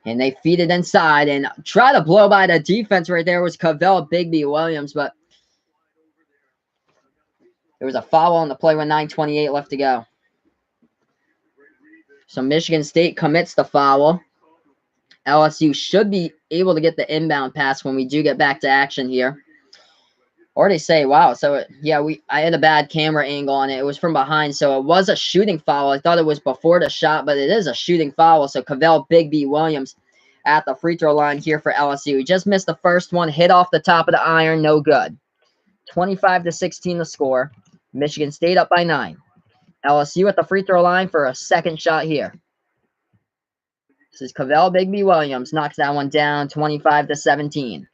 And they feed it inside and try to blow by the defense right there was Cavell Bigby Williams, but there was a foul on the play with 9:28 left to go. So Michigan State commits the foul. LSU should be able to get the inbound pass when we do get back to action here. Or they say, wow, so I had a bad camera angle on it. It was from behind, so it was a shooting foul. I thought it was before the shot, but it is a shooting foul. So Cavell Bigby Williams at the free throw line here for LSU. He just missed the first one, hit off the top of the iron, no good. 25-16 the score. Michigan State up by 9. LSU at the free throw line for a second shot here. This is Cavell Bigby Williams, knocks that one down, 25-17.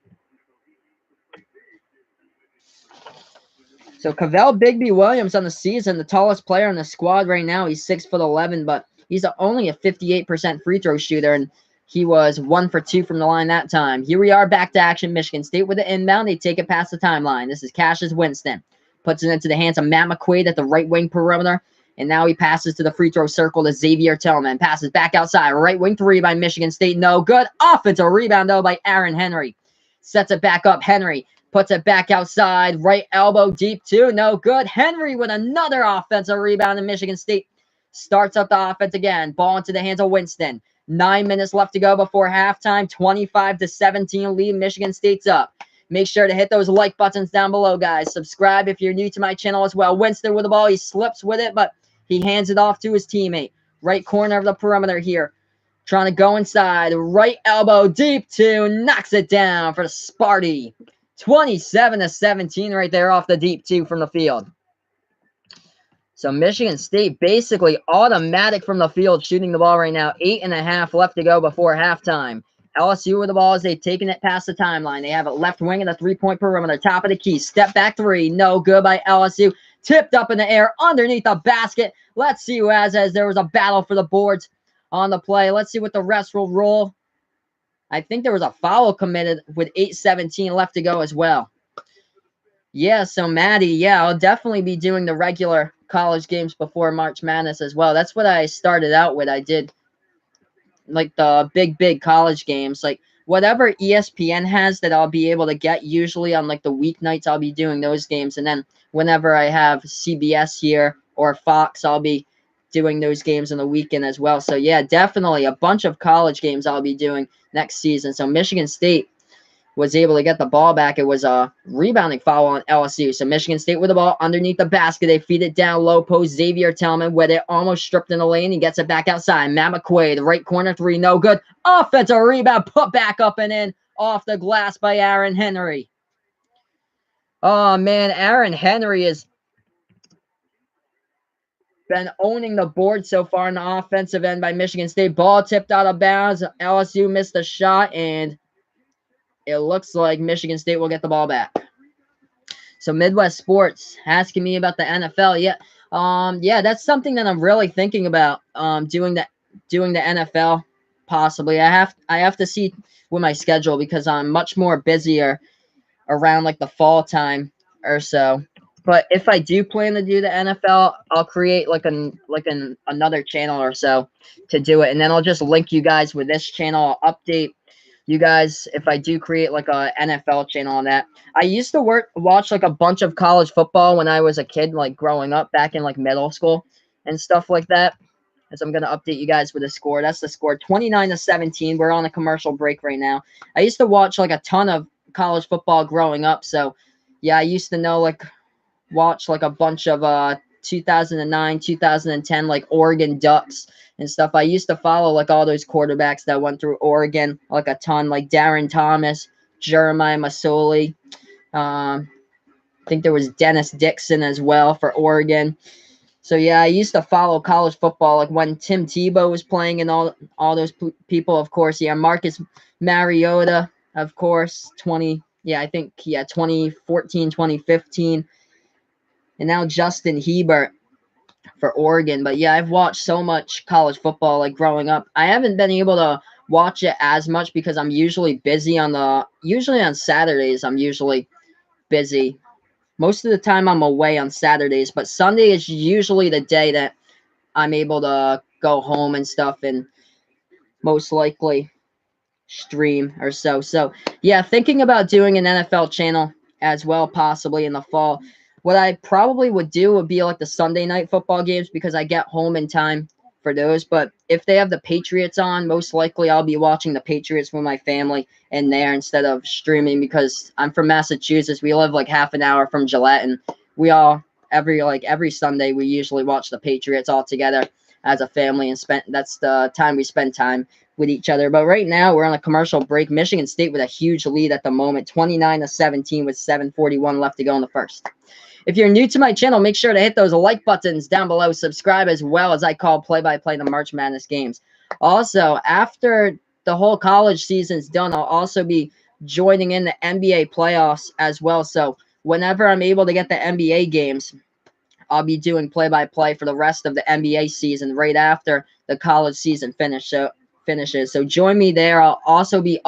So Cavell Bigby Williams on the season, the tallest player in the squad right now. He's 6'11", but he's only a 58% free throw shooter, and he was 1 for 2 from the line that time. Here we are back to action. Michigan State with the inbound. They take it past the timeline. This is Cassius Winston. Puts it into the hands of Matt McQuaid at the right wing perimeter, and now he passes to the free throw circle to Xavier Tillman. Passes back outside. Right wing three by Michigan State. No good. Offensive rebound, though, by Aaron Henry. Sets it back up. Henry puts it back outside. Right elbow deep, too. No good. Henry with another offensive rebound, and Michigan State starts up the offense again. Ball into the hands of Winston. 9 minutes left to go before halftime. 25-17 lead. Michigan State's up. Make sure to hit those like buttons down below, guys. Subscribe if you're new to my channel as well. Winston with the ball. He slips with it, but he hands it off to his teammate. Right corner of the perimeter here. Trying to go inside. Right elbow deep, too. Knocks it down for the Sparty. 27-17 right there off the deep, too, from the field. So Michigan State basically automatic from the field shooting the ball right now. 8.5 left to go before halftime. LSU with the ball as they've taken it past the timeline. They have it left wing in the three-point perimeter. Top of the key. Step back three. No good by LSU. Tipped up in the air underneath the basket. Let's see who has as there was a battle for the boards on the play. Let's see what the refs will roll. I think there was a foul committed with 8:17 left to go as well. Yeah, so Maddie, I'll definitely be doing the regular college games before March Madness as well. That's what I started out with. I did like the big college games, like whatever ESPN has that I'll be able to get. Usually on like the weeknights, I'll be doing those games, and then whenever I have CBS here or Fox, I'll be doing those games on the weekend as well. So yeah, definitely a bunch of college games I'll be doing next season. So Michigan State was able to get the ball back. It was a rebounding foul on LSU. So Michigan State with the ball underneath the basket. They feed it down low post. Xavier Tillman with it almost stripped in the lane. He gets it back outside. Matt McQuaid, the right corner three, no good. Offensive rebound, put back up and in off the glass by Aaron Henry. Oh, man, Aaron Henry has been owning the board so far in the offensive end by Michigan State. Ball tipped out of bounds. LSU missed the shot, and it looks like Michigan State will get the ball back. So Midwest Sports asking me about the NFL. Yeah, that's something that I'm really thinking about. Doing the NFL possibly. I have to see with my schedule because I'm much more busier around like the fall time or so. But if I do plan to do the NFL, I'll create another channel or so to do it, and then I'll just link you guys with this channel. I'll update you guys if I do create like a NFL channel on that. I used to watch like a bunch of college football when I was a kid, like growing up back in like middle school. and stuff like that. As I'm going to update you guys with the score. That's the score, 29-17. We're on a commercial break right now. I used to watch like a ton of college football growing up. So, yeah, I used to know watch like a bunch of 2009, 2010 like Oregon Ducks and stuff. I used to follow like all those quarterbacks that went through Oregon like a ton, like Darren Thomas, Jeremiah Masoli. I think there was Dennis Dixon as well for Oregon. So yeah, I used to follow college football like when Tim Tebow was playing and all those people, of course. Yeah, Marcus Mariota, of course, 2014, 2015. And now Justin Herbert for Oregon. But yeah, I've watched so much college football like growing up. I haven't been able to watch it as much because I'm usually busy usually on Saturdays. I'm usually busy. Most of the time I'm away on Saturdays, but Sunday is usually the day that I'm able to go home and stuff and most likely stream or so. So yeah, thinking about doing an NFL channel as well, possibly in the fall. What I probably would do would be like the Sunday night football games because I get home in time for those. But if they have the Patriots on, most likely I'll be watching the Patriots with my family in there instead of streaming because I'm from Massachusetts. We live like half an hour from Gillette, and we all every Sunday we usually watch the Patriots all together as a family and that's the time we spend time with each other. But right now we're on a commercial break. Michigan State with a huge lead at the moment, 29-17 with 7:41 left to go in the first. If you're new to my channel, make sure to hit those like buttons down below. Subscribe as well as I call play-by-play the March Madness games. Also, after the whole college season's done, I'll also be joining in the NBA playoffs as well. So whenever I'm able to get the NBA games, I'll be doing play-by-play for the rest of the NBA season right after the college season finishes. So join me there. I'll also be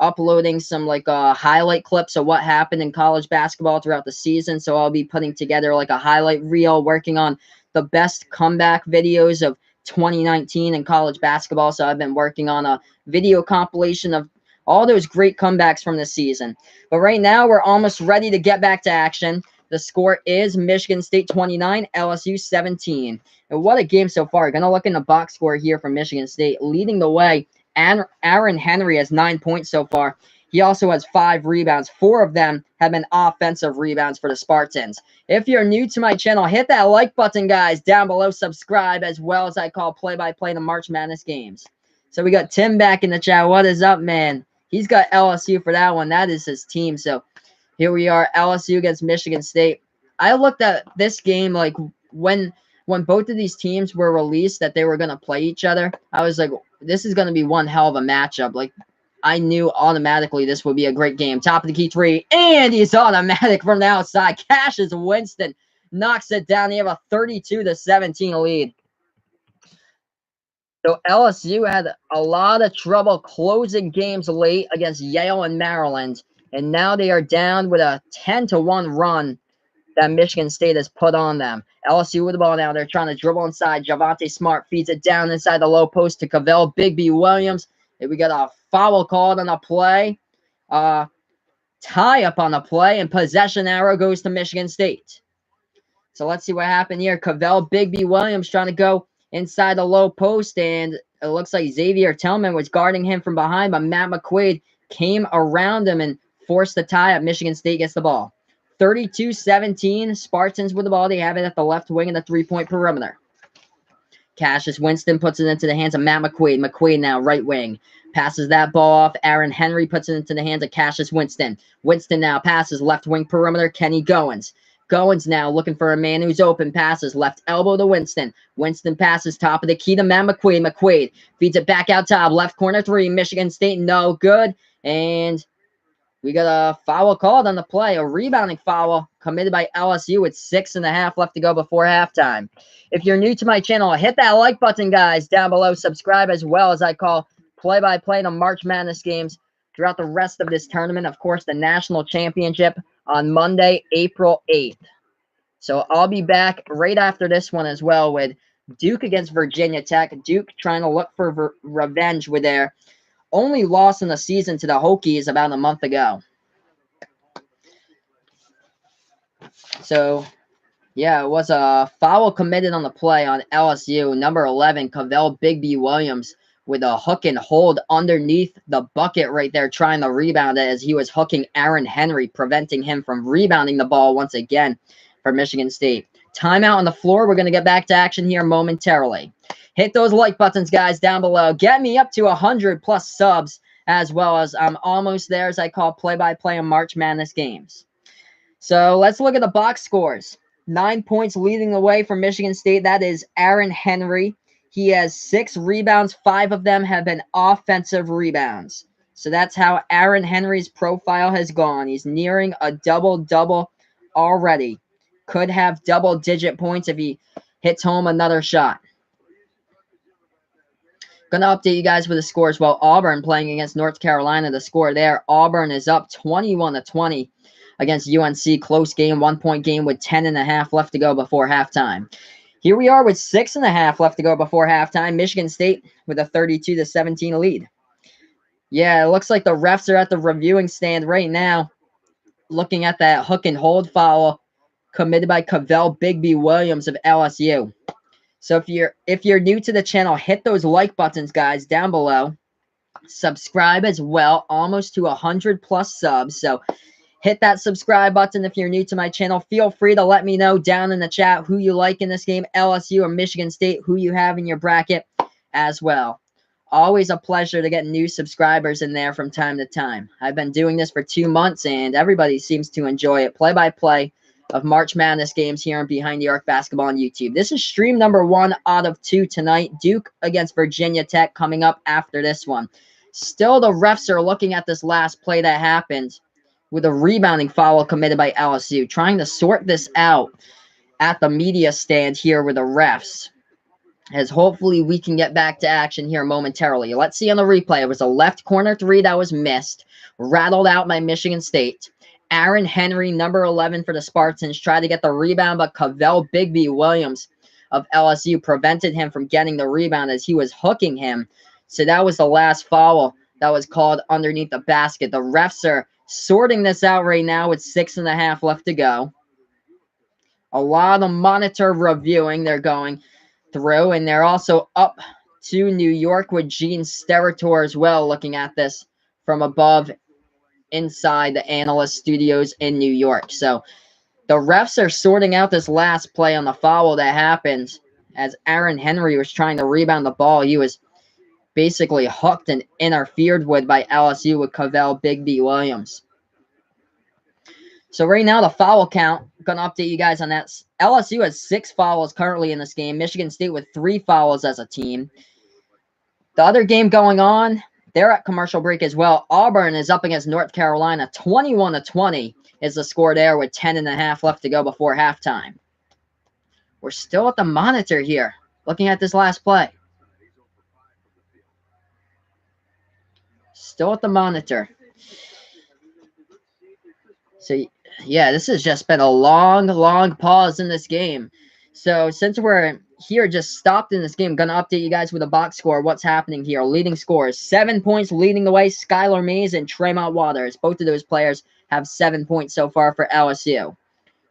uploading some highlight clips of what happened in college basketball throughout the season. So I'll be putting together like a highlight reel, working on the best comeback videos of 2019 in college basketball. So I've been working on a video compilation of all those great comebacks from the season. But right now we're almost ready to get back to action. The score is Michigan State 29, LSU 17. And what a game so far. Going to look in the box score here for Michigan State. Leading the way, and Aaron Henry has 9 points so far. He also has 5 rebounds. 4 of them have been offensive rebounds for the Spartans. If you're new to my channel, hit that like button, guys, down below. Subscribe as well as I call play-by-play the March Madness games. So we got Tim back in the chat. What is up, man? He's got LSU for that one. That is his team. So here we are, LSU against Michigan State. I looked at this game like when both of these teams were released that they were going to play each other. I was like, this is going to be one hell of a matchup. Like, I knew automatically this would be a great game. Top of the key three, and he's automatic from the outside. Cassius Winston knocks it down. They have a 32-17 lead. So LSU had a lot of trouble closing games late against Yale and Maryland. And now they are down with a 10-1 run that Michigan State has put on them. LSU with the ball now. They're trying to dribble inside. Javonte Smart feeds it down inside the low post to Cavell Bigby Williams. And we got a foul called on a play. Tie up on the play, and possession arrow goes to Michigan State. So let's see what happened here. Cavell Bigby Williams trying to go inside the low post, and it looks like Xavier Tillman was guarding him from behind, but Matt McQuaid came around him and forced the tie up. Michigan State gets the ball. 32-17, Spartans with the ball. They have it at the left wing in the three-point perimeter. Cassius Winston puts it into the hands of Matt McQuaid. McQuaid now right wing. Passes that ball off. Aaron Henry puts it into the hands of Cassius Winston. Winston now passes left wing perimeter. Kenny Goins. Goins now looking for a man who's open. Passes left elbow to Winston. Winston passes top of the key to Matt McQuaid. McQuaid feeds it back out top. Left corner three. Michigan State no good. And we got a foul called on the play. A rebounding foul committed by LSU with 6.5 left to go before halftime. If you're new to my channel, hit that like button, guys, down below. Subscribe as well as I call play-by-play the March Madness games throughout the rest of this tournament. Of course, the national championship on Monday, April 8th. So I'll be back right after this one as well with Duke against Virginia Tech. Duke trying to look for revenge with their only loss in the season to the Hokies about a month ago. So, Yeah, it was a foul committed on the play on LSU. Number 11, Cavell Bigby Williams with a hook and hold underneath the bucket right there, trying to rebound it as he was hooking Aaron Henry, preventing him from rebounding the ball once again for Michigan State. Timeout on the floor. We're going to get back to action here momentarily. Hit those like buttons, guys, down below. Get me up to 100 plus subs, as well as I'm almost there as I call play-by-play on March Madness games. So let's look at the box scores. 9 points leading the way for Michigan State. That is Aaron Henry. He has 6 rebounds. 5 of them have been offensive rebounds. So that's how Aaron Henry's profile has gone. He's nearing a double-double already. Could have double-digit points if he hits home another shot. Going to update you guys with the scores. Well, Auburn playing against North Carolina. The score there, Auburn is up 21-20 against UNC. Close game, 1-point game with 10.5 left to go before halftime. Here we are with 6.5 left to go before halftime. Michigan State with a 32-17 lead. Yeah, it looks like the refs are at the reviewing stand right now, looking at that hook and hold foul committed by Cavell Bigby Williams of LSU. So if you're new to the channel, hit those like buttons, guys, down below. Subscribe as well, almost to 100 plus subs. So hit that subscribe button if you're new to my channel. Feel free to let me know down in the chat who you like in this game, LSU or Michigan State, who you have in your bracket as well. Always a pleasure to get new subscribers in there from time to time. I've been doing this for 2 months, and everybody seems to enjoy it. Play-by-play of March Madness games here on Behind the Arc Basketball on YouTube. This is stream number 1 out of 2 tonight. Duke against Virginia Tech coming up after this one. Still, the refs are looking at this last play that happened with a rebounding foul committed by LSU, trying to sort this out at the media stand here with the refs, as hopefully we can get back to action here momentarily. Let's see on the replay. It was a left corner 3 that was missed, rattled out by Michigan State. Aaron Henry, number 11 for the Spartans, tried to get the rebound, but Cavell Bigby Williams of LSU prevented him from getting the rebound as he was hooking him. So that was the last foul that was called underneath the basket. The refs are sorting this out right now with 6.5 left to go. A lot of monitor reviewing they're going through, and they're also up to New York with Gene Steratore as well, looking at this from above inside the analyst studios in New York. So the refs are sorting out this last play on the foul that happened as Aaron Henry was trying to rebound the ball. He was basically hooked and interfered with by LSU with Cavell Bigby Williams. So right now, the foul count, I'm going to update you guys on that. LSU has 6 fouls currently in this game. Michigan State with 3 fouls as a team. The other game going on, they're at commercial break as well. Auburn is up against North Carolina. 21-20 is the score there with 10.5 left to go before halftime. We're still at the monitor here, looking at this last play. Still at the monitor. So, yeah, this has just been a long pause in this game. So, since we're here just stopped in this game, I'm going to update you guys with a box score. What's happening here? Leading scores. 7 points leading the way. Skylar Mays and Tremont Waters. Both of those players have 7 points so far for LSU.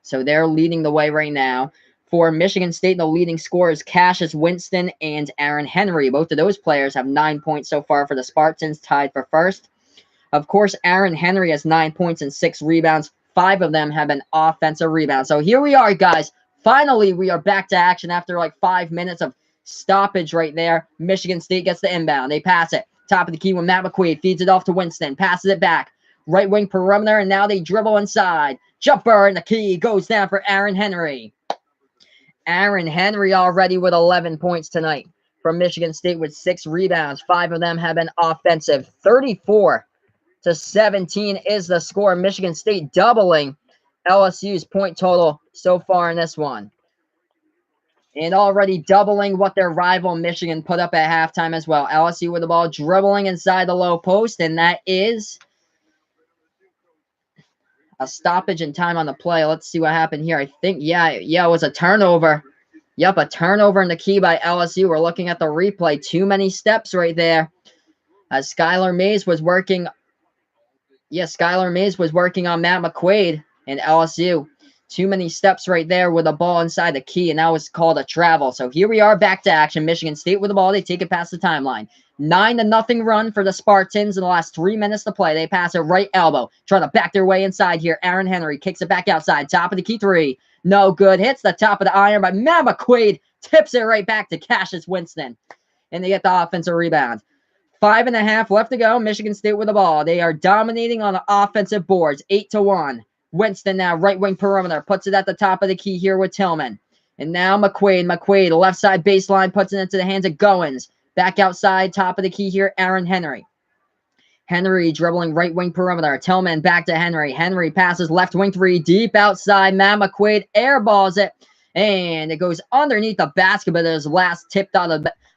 So, they're leading the way right now. For Michigan State, the leading scorers, Cassius Winston and Aaron Henry. Both of those players have 9 points so far for the Spartans, tied for first. Of course, Aaron Henry has 9 points and 6 rebounds. 5 of them have been offensive rebounds. So here we are, guys. Finally, we are back to action after like 5 minutes of stoppage right there. Michigan State gets the inbound. They pass it. Top of the key when Matt McQuaid feeds it off to Winston. Passes it back. Right wing perimeter, and now they dribble inside. Jumper, and the key goes down for Aaron Henry. Aaron Henry already with 11 points tonight from Michigan State with 6 rebounds. 5 of them have been offensive. 34-17 is the score. Michigan State doubling LSU's point total so far in this one. And already doubling what their rival Michigan put up at halftime as well. LSU with the ball dribbling inside the low post, and that is a stoppage in time on the play. Let's see what happened here. I think, yeah, it was a turnover. Yep, a turnover in the key by LSU. We're looking at the replay. Too many steps right there. As Skylar Mays was working. Yes, Skylar Mays was working on Matt McQuaid, and LSU Too many steps right there with a ball inside the key, and that was called a travel. So here we are back to action. Michigan State with the ball. They take it past the timeline. 9-0 run for the Spartans in the last 3 minutes to play. They pass it right elbow. Trying to back their way inside here. Aaron Henry kicks it back outside. Top of the key three. No good. Hits the top of the iron, but Matt McQuaid tips it right back to Cassius Winston. And they get the offensive rebound. 5.5 left to go. Michigan State with the ball. They are dominating on the offensive boards. 8-1. Winston now, right wing perimeter, puts it at the top of the key here with Tillman. And now McQuaid. McQuaid, left side baseline, puts it into the hands of Goins. Back outside, top of the key here, Aaron Henry. Henry dribbling right wing perimeter. Tillman back to Henry. Henry passes left wing three, deep outside. Matt McQuaid airballs it. And it goes underneath the basket, but it is last tipped out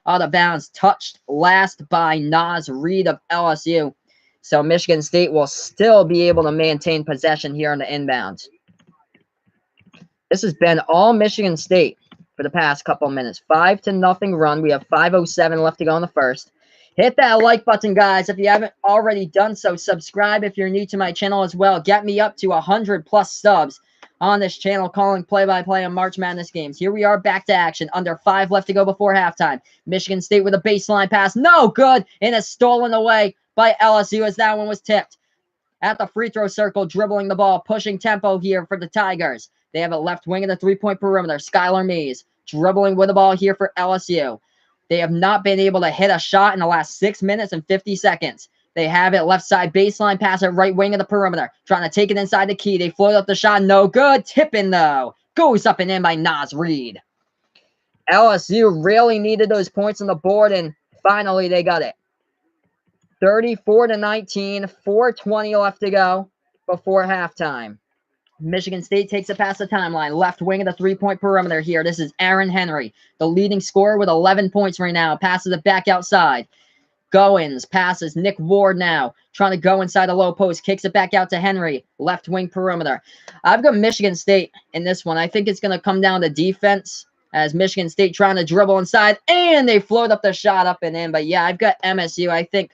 of bounds. Touched last by Naz Reid of LSU. So Michigan State will still be able to maintain possession here on the inbounds. This has been all Michigan State for the past couple minutes. 5-0 run. We have 5:07 left to go in the first. Hit that like button, guys. If you haven't already done so, subscribe if you're new to my channel as well. Get me up to 100+ subs on this channel, calling play-by-play on March Madness games. Here we are back to action. Under 5 left to go before halftime. Michigan State with a baseline pass. No good. And it's stolen away by LSU as that one was tipped. At the free throw circle, dribbling the ball, pushing tempo here for the Tigers. They have a left wing of the three-point perimeter. Skylar Mays dribbling with the ball here for LSU. They have not been able to hit a shot in the last 6 minutes and 50 seconds. They have it left side baseline, pass it right wing of the perimeter. Trying to take it inside the key. They float up the shot. No good. Tipping, though. Goes up and in by Naz Reid. LSU really needed those points on the board, and finally they got it. 34-19, 4:20 left to go before halftime. Michigan State takes it past the timeline. Left wing of the three-point perimeter here. This is Aaron Henry, the leading scorer with 11 points right now. Passes it back outside. Goins passes. Nick Ward now trying to go inside the low post. Kicks it back out to Henry. Left wing perimeter. I've got Michigan State in this one. I think it's going to come down to defense as Michigan State trying to dribble inside. And they float up the shot up and in. But yeah, I've got MSU. I think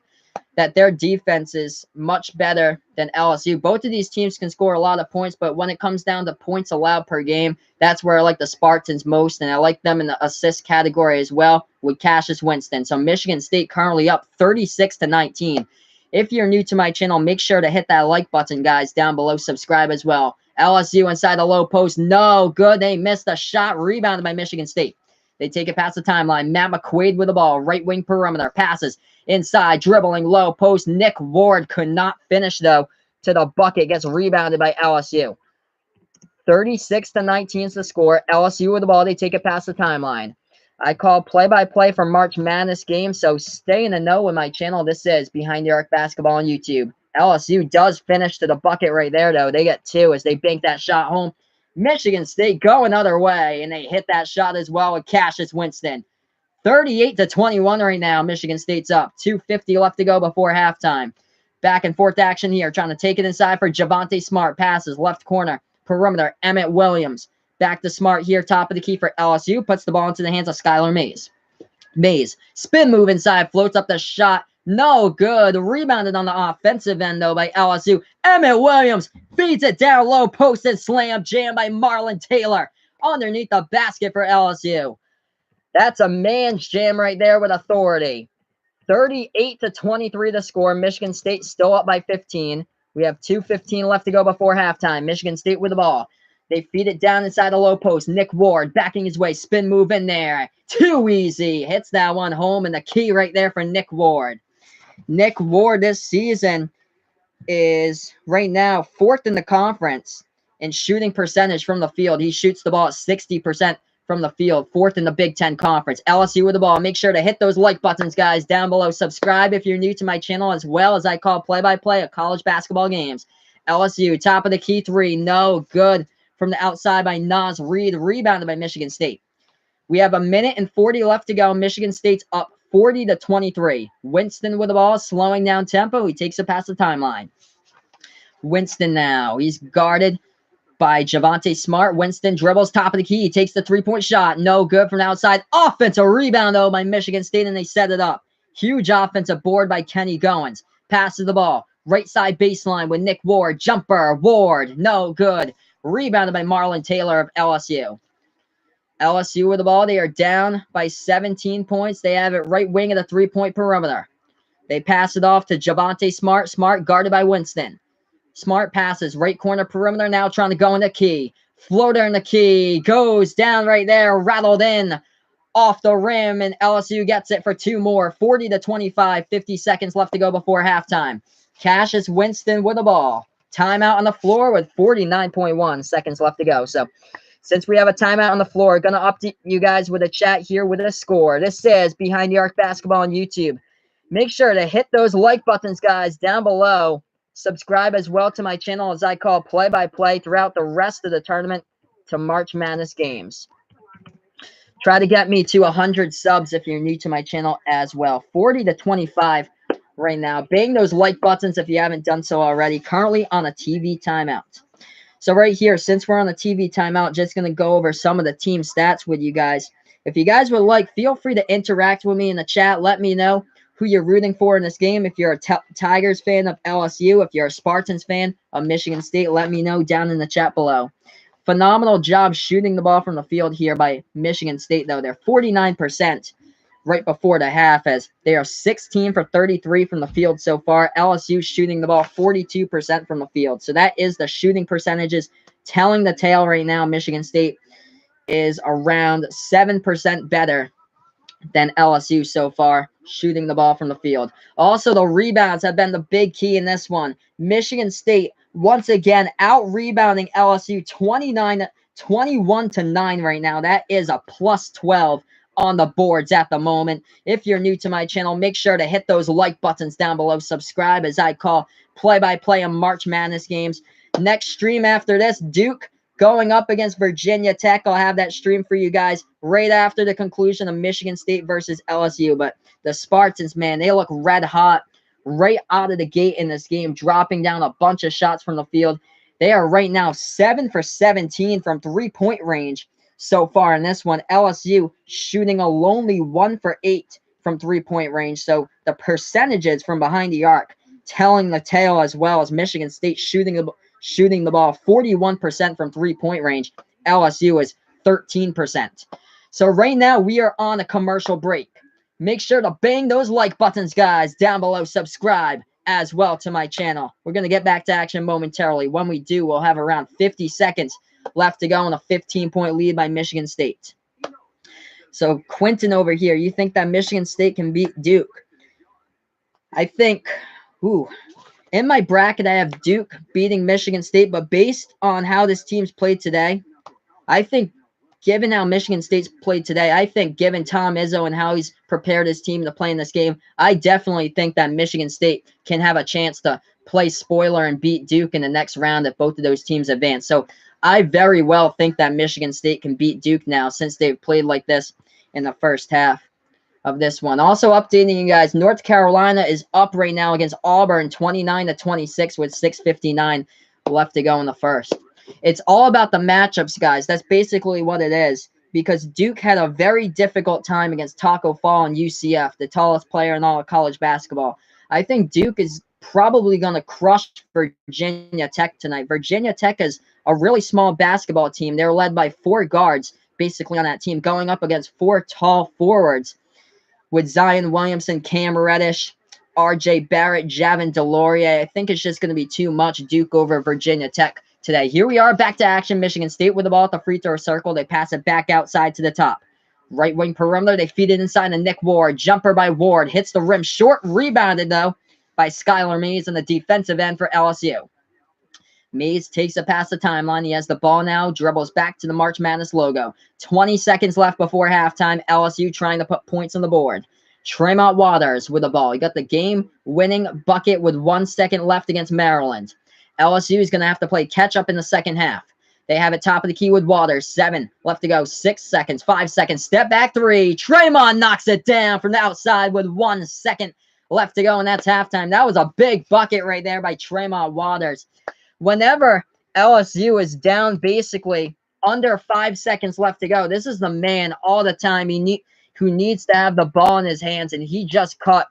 that their defense is much better than LSU. Both of these teams can score a lot of points, but when it comes down to points allowed per game, that's where I like the Spartans most, and I like them in the assist category as well with Cassius Winston. So Michigan State currently up 36-19. If you're new to my channel, make sure to hit that like button, guys, down below. Subscribe as well. LSU inside the low post. No good. They missed a shot. Rebounded by Michigan State. They take it past the timeline. Matt McQuaid with the ball. Right wing perimeter. Passes inside. Dribbling low post. Nick Ward could not finish, though, to the bucket. Gets rebounded by LSU. 36-19 is the score. LSU with the ball. They take it past the timeline. I call play-by-play for March Madness games, so stay in the know with my channel. This is Behind the Arc Basketball on YouTube. LSU does finish to the bucket right there, though. They get 2 as they bank that shot home. Michigan State go another way, and they hit that shot as well with Cassius Winston. 38-21 right now. Michigan State's up. 2:50 left to go before halftime. Back and forth action here. Trying to take it inside for Javonte Smart. Passes left corner. Perimeter. Emmett Williams. Back to Smart here. Top of the key for LSU. Puts the ball into the hands of Skylar Mays. Mays. Spin move inside. Floats up the shot. No good. Rebounded on the offensive end, though, by LSU. Emmett Williams feeds it down low. Posted slam. Jammed by Marlon Taylor. Underneath the basket for LSU. That's a man's jam right there with authority. 38-23 the score. Michigan State still up by 15. We have 2:15 left to go before halftime. Michigan State with the ball. They feed it down inside the low post. Nick Ward backing his way. Spin move in there. Too easy. Hits that one home, and the key right there for Nick Ward. Nick Ward this season is right now 4th in the conference in shooting percentage from the field. He shoots the ball at 60% from the field, 4th in the Big Ten Conference. LSU with the ball. Make sure to hit those like buttons, guys, down below. Subscribe if you're new to my channel, as well as I call play-by-play of college basketball games. LSU, top of the key 3. No good from the outside by Naz Reid. Rebounded by Michigan State. We have 1:40 left to go. Michigan State's up 40-23. Winston with the ball, slowing down tempo. He takes it past the timeline. Winston now. He's guarded by Javonte Smart. Winston dribbles top of the key. He takes the three-point shot. No good from the outside. Offensive rebound, though, by Michigan State, and they set it up. Huge offensive board by Kenny Goins. Passes the ball. Right side baseline with Nick Ward. Jumper. Ward. No good. Rebounded by Marlon Taylor of LSU. LSU with the ball. They are down by 17 points. They have it right wing of the three-point perimeter. They pass it off to Javonte Smart. Smart guarded by Winston. Smart passes right corner perimeter. Now trying to go in the key. Floater in the key. Goes down right there. Rattled in off the rim. And LSU gets it for two more. 40-25. 50 seconds left to go before halftime. Cassius Winston with the ball. Timeout on the floor with 49.1 seconds left to go. So since we have a timeout on the floor, going to update you guys with a chat here with a score. This says Behind the Arc Basketball on YouTube. Make sure to hit those like buttons, guys, down below. Subscribe as well to my channel as I call play-by-play throughout the rest of the tournament to March Madness games. Try to get me to 100 subs if you're new to my channel as well. 40-25 right now. Bang those like buttons if you haven't done so already. Currently on a TV timeout. So right here, since we're on the TV timeout, just going to go over some of the team stats with you guys. If you guys would like, feel free to interact with me in the chat. Let me know who you're rooting for in this game. If you're a Tigers fan of LSU, if you're a Spartans fan of Michigan State, let me know down in the chat below. Phenomenal job shooting the ball from the field here by Michigan State, though. They're 49% right before the half, as they are 16 for 33 from the field so far. LSU shooting the ball 42% from the field. So that is the shooting percentages telling the tale right now. Michigan State is around 7% better than LSU so far, shooting the ball from the field. Also, the rebounds have been the big key in this one. Michigan State, once again, out-rebounding LSU 21-9 right now. That is a plus 12 on the boards at the moment. If you're new to my channel, make sure to hit those like buttons down below. Subscribe as I call play-by-play on March Madness games. Next stream after this, Duke going up against Virginia Tech. I'll have that stream for you guys right after the conclusion of Michigan State versus LSU. But the Spartans, man, they look red hot right out of the gate in this game, dropping down a bunch of shots from the field. They are right now 7 for 17 from three-point range so far in this one. LSU shooting a lonely 1 for 8 from three-point range. So the percentages from behind the arc telling the tale, as well as Michigan State shooting the ball 41% from three-point range. LSU is 13%. So right now we are on a commercial break. Make sure to bang those like buttons, guys, down below. Subscribe as well to my channel. We're going to get back to action momentarily. When we do, we'll have around 50 seconds left to go in a 15-point lead by Michigan State. So Quentin over here, you think that Michigan State can beat Duke? I think, in my bracket, I have Duke beating Michigan State, but based on how this team's played today, I think, given how Michigan State's played today, I think given Tom Izzo and how he's prepared his team to play in this game, I definitely think that Michigan State can have a chance to play spoiler and beat Duke in the next round if both of those teams advance. So I very well think that Michigan State can beat Duke now, since they've played like this in the first half of this one. Also updating you guys, North Carolina is up right now against Auburn 29-26 with 6:59 left to go in the first. It's all about the matchups, guys. That's basically what it is, because Duke had a very difficult time against Taco Fall and UCF, the tallest player in all of college basketball. I think Duke is probably going to crush Virginia Tech tonight. Virginia Tech is a really small basketball team. They're led by 4 guards basically on that team, going up against 4 tall forwards with Zion Williamson, Cam Reddish, RJ Barrett, Javin DeLaurier. I think it's just going to be too much Duke over Virginia Tech today. Here we are, back to action. Michigan State with the ball at the free throw circle. They pass it back outside to the top. Right wing perimeter. They feed it inside to Nick Ward. Jumper by Ward. Hits the rim short. Rebounded, though, by Skylar Mays on the defensive end for LSU. Mays takes it past the timeline. He has the ball now. Dribbles back to the March Madness logo. 20 seconds left before halftime. LSU trying to put points on the board. Tremont Waters with the ball. He got the game-winning bucket with 1 second left against Maryland. LSU is going to have to play catch-up in the second half. They have it top of the key with Waters. 7 left to go. 6 seconds. 5 seconds. Step back 3. Tremont knocks it down from the outside with 1 second left to go, and that's halftime. That was a big bucket right there by Tremont Waters. Whenever LSU is down basically under 5 seconds left to go, this is the man all the time who needs to have the ball in his hands, and he just cut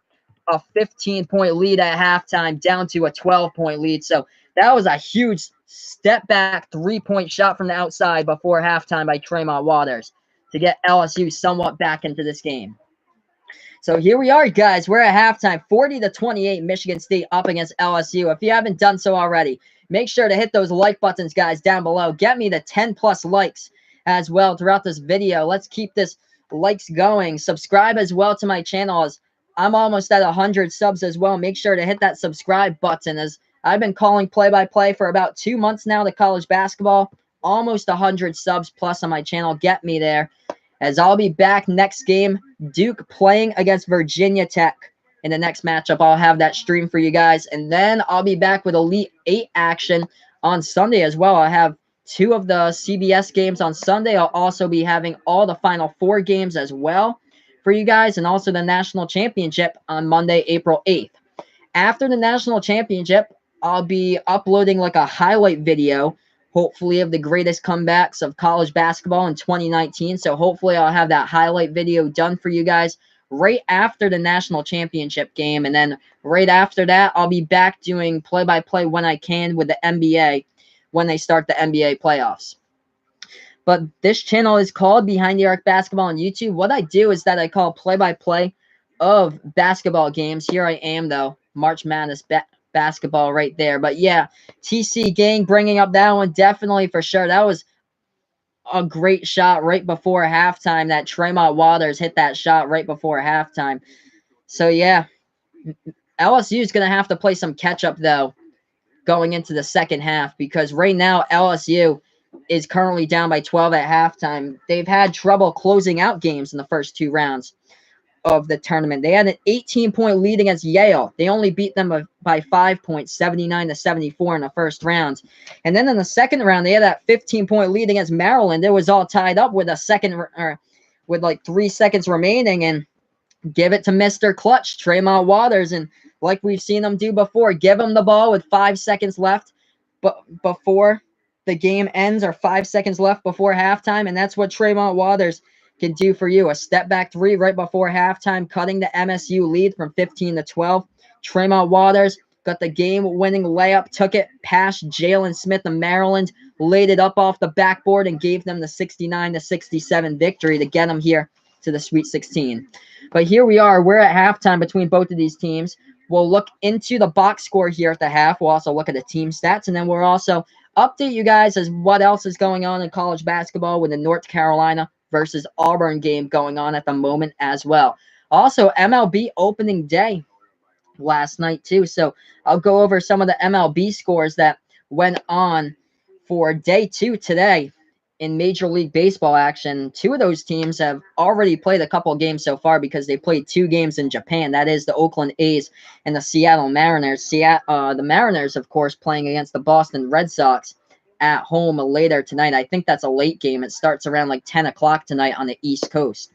a 15-point lead at halftime down to a 12-point lead. So that was a huge step back 3-point shot from the outside before halftime by Tremont Waters to get LSU somewhat back into this game. So here we are, guys. We're at halftime, 40-28, Michigan State up against LSU. If you haven't done so already, make sure to hit those like buttons, guys, down below. Get me to 10+ likes as well throughout this video. Let's keep this likes going. Subscribe as well to my channel, as I'm almost at 100 subs as well. Make sure to hit that subscribe button, as I've been calling play-by-play for about 2 months now to college basketball. Almost 100 subs plus on my channel. Get me there, as I'll be back next game. Duke playing against Virginia Tech in the next matchup. I'll have that stream for you guys. And then I'll be back with Elite 8 action on Sunday as well. I have 2 of the CBS games on Sunday. I'll also be having all the Final 4 games as well for you guys, and also the National Championship on Monday, April 8th. After the National Championship, I'll be uploading like a highlight video, hopefully, of the greatest comebacks of college basketball in 2019. So hopefully I'll have that highlight video done for you guys right after the National Championship game. And then right after that, I'll be back doing play-by-play when I can with the NBA when they start the NBA playoffs. But this channel is called Behind the Arc Basketball on YouTube. What I do is that I call play-by-play of basketball games. Here I am, though. March Madness basketball right there. But yeah, TC Gang bringing up that one, definitely for sure. That was a great shot right before halftime. That Tremont Waters hit that shot right before halftime. So yeah, LSU is going to have to play some catch-up, though, going into the second half, because right now LSU is currently down by 12 at halftime. They've had trouble closing out games in the first 2 rounds of the tournament. They had an 18-point lead against Yale. They only beat them by 5 points, 79-74 in the first round. And then in the second round, they had that 15-point lead against Maryland. It was all tied up with with like 3 seconds remaining, and give it to Mr. Clutch, Tremont Waters, and like we've seen him do before, give him the ball with 5 seconds left, but before the game ends, or 5 seconds left before halftime, and that's what Tremont Waters can do for you. A step back 3 right before halftime, cutting the MSU lead from 15-12. Tremont Waters got the game-winning layup, took it past Jalen Smith of Maryland, laid it up off the backboard, and gave them the 69-67 victory to get them here to the Sweet 16. But here we are. We're at halftime between both of these teams. We'll look into the box score here at the half. We'll also look at the team stats, and then we'll also update you guys as what else is going on in college basketball with the North Carolina versus Auburn game going on at the moment as well. Also, MLB opening day last night too. So I'll go over some of the MLB scores that went on for day 2 today in Major League Baseball action. 2 of those teams have already played a couple of games so far, because they played 2 games in Japan. That is the Oakland A's and the Seattle Mariners. The Mariners, of course, playing against the Boston Red Sox at home later tonight. I think that's a late game. It starts around like 10 o'clock tonight on the East Coast.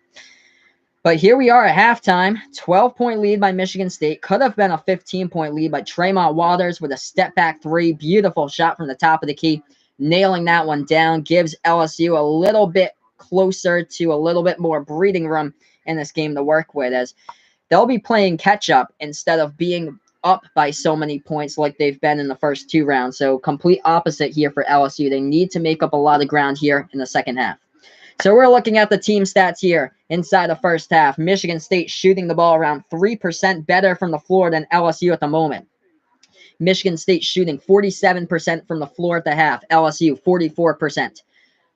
But here we are at halftime. 12-point lead by Michigan State. Could have been a 15-point lead by Tremont Waters with a step-back 3. Beautiful shot from the top of the key. Nailing that one down. Gives LSU a little bit closer to a little bit more breathing room in this game to work with, as they'll be playing catch-up instead of being up by so many points like they've been in the first 2 rounds. So complete opposite here for LSU. They need to make up a lot of ground here in the second half. So we're looking at the team stats here inside the first half. Michigan State shooting the ball around 3% better from the floor than LSU at the moment. Michigan State shooting 47% from the floor at the half. LSU 44%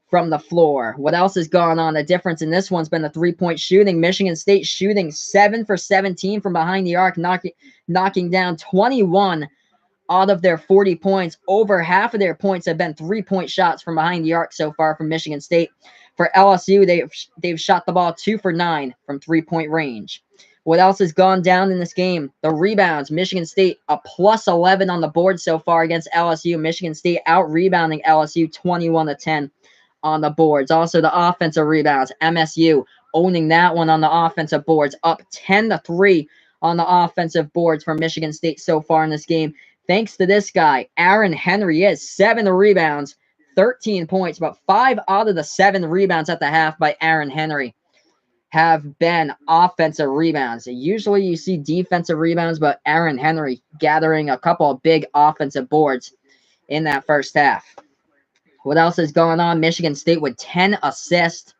from the floor. What else has gone on? The difference in this one's been the 3-point shooting. Michigan State shooting 7 for 17 from behind the arc, knocking down 21 out of their 40 points. Over half of their points have been 3-point shots from behind the arc so far from Michigan State. For LSU, they've shot the ball 2 for 9 from 3-point range. What else has gone down in this game? The rebounds. Michigan State a plus 11 on the board so far against LSU. Michigan State out-rebounding LSU 21-10 on the boards. Also, the offensive rebounds. MSU owning that one on the offensive boards. Up 10-3 on the offensive boards for Michigan State so far in this game. Thanks to this guy, Aaron Henry. He has 7 rebounds, 13 points, but 5 out of the 7 rebounds at the half by Aaron Henry have been offensive rebounds. Usually you see defensive rebounds, but Aaron Henry gathering a couple of big offensive boards in that first half. What else is going on? Michigan State with 10 assists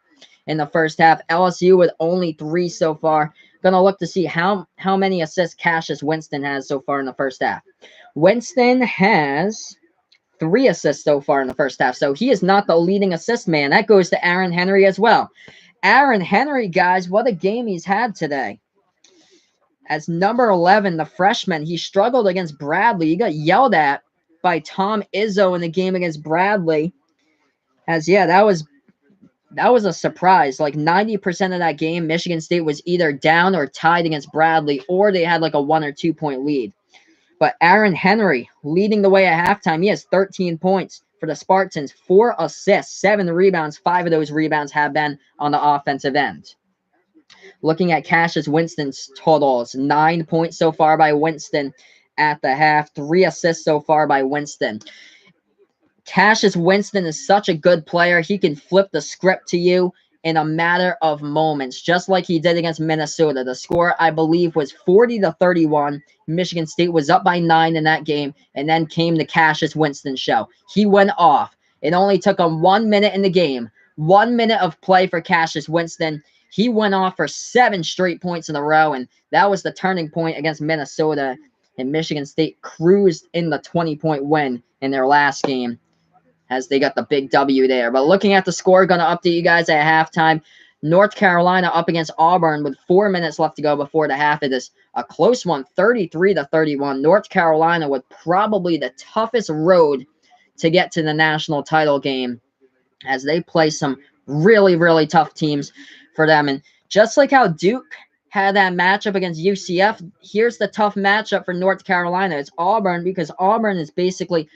in the first half. LSU with only 3 so far. Gonna look to see how many assists Cassius Winston has so far in the first half. Winston has 3 assists so far in the first half, so he is not the leading assist man. That goes to Aaron Henry as well. Aaron Henry, guys, what a game he's had today. As number 11, the freshman, he struggled against Bradley. He got yelled at by Tom Izzo in the game against Bradley. That was a surprise. Like 90% of that game, Michigan State was either down or tied against Bradley, or they had like a 1 or 2 point lead. But Aaron Henry leading the way at halftime. He has 13 points for the Spartans, 4 assists, 7 rebounds. 5 of those rebounds have been on the offensive end. Looking at Cassius Winston's totals, 9 points so far by Winston at the half, 3 assists so far by Winston. Cassius Winston is such a good player. He can flip the script to you in a matter of moments, just like he did against Minnesota. The score, I believe, was 40-31. Michigan State was up by 9 in that game, and then came the Cassius Winston show. He went off. It only took him 1 minute in the game. 1 minute of play for Cassius Winston. He went off for 7 straight points in a row, and that was the turning point against Minnesota. And Michigan State cruised in the 20-point win in their last game, as they got the big W there. But looking at the score, going to update you guys at halftime. North Carolina up against Auburn with 4 minutes left to go before the half. It is a close one, 33-31. North Carolina with probably the toughest road to get to the national title game, as they play some really, really tough teams for them. And just like how Duke had that matchup against UCF, here's the tough matchup for North Carolina. It's Auburn, because Auburn is basically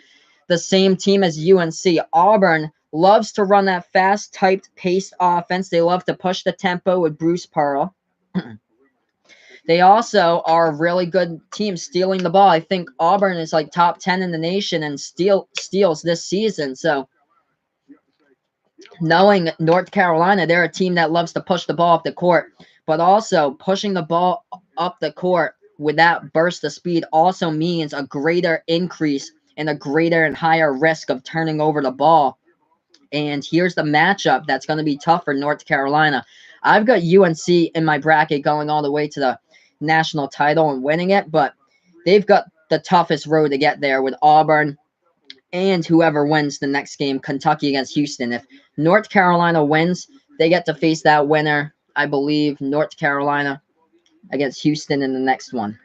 the same team as UNC. Auburn loves to run that fast, typed, paced offense. They love to push the tempo with Bruce Pearl. They also are a really good team stealing the ball. I think Auburn is like top 10 in the nation in steals this season. So knowing North Carolina, they're a team that loves to push the ball up the court, but also pushing the ball up the court with that burst of speed also means a greater increase and a greater and higher risk of turning over the ball. And here's the matchup that's going to be tough for North Carolina. I've got UNC in my bracket going all the way to the national title and winning it, but they've got the toughest road to get there with Auburn and whoever wins the next game, Kentucky against Houston. If North Carolina wins, they get to face that winner, I believe, North Carolina against Houston in the next one.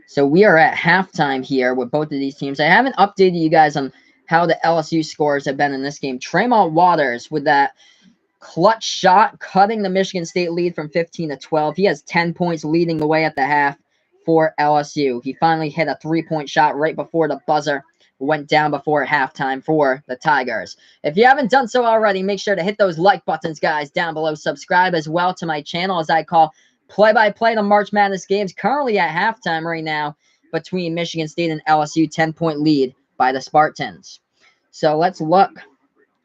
So we are at halftime here with both of these teams. I haven't updated you guys on how the LSU scores have been in this game. Tremont Waters with that clutch shot, cutting the Michigan State lead from 15-12. He has 10 points leading the way at the half for LSU. He finally hit a 3-point shot right before the buzzer went down before halftime for the Tigers. If you haven't done so already, make sure to hit those like buttons, guys, down below. Subscribe as well to my channel, as I call play-by-play the March Madness games, currently at halftime right now between Michigan State and LSU, 10-point lead by the Spartans. So let's look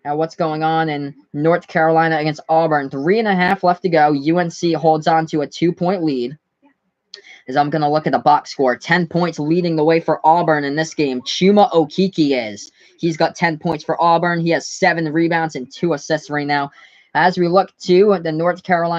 at what's going on in North Carolina against Auburn. 3.5 left to go. UNC holds on to a 2-point lead. As I'm going to look at the box score, 10 points leading the way for Auburn in this game. Chuma Okeke is. He's got 10 points for Auburn. He has 7 rebounds and 2 assists right now. As we look to the North Carolina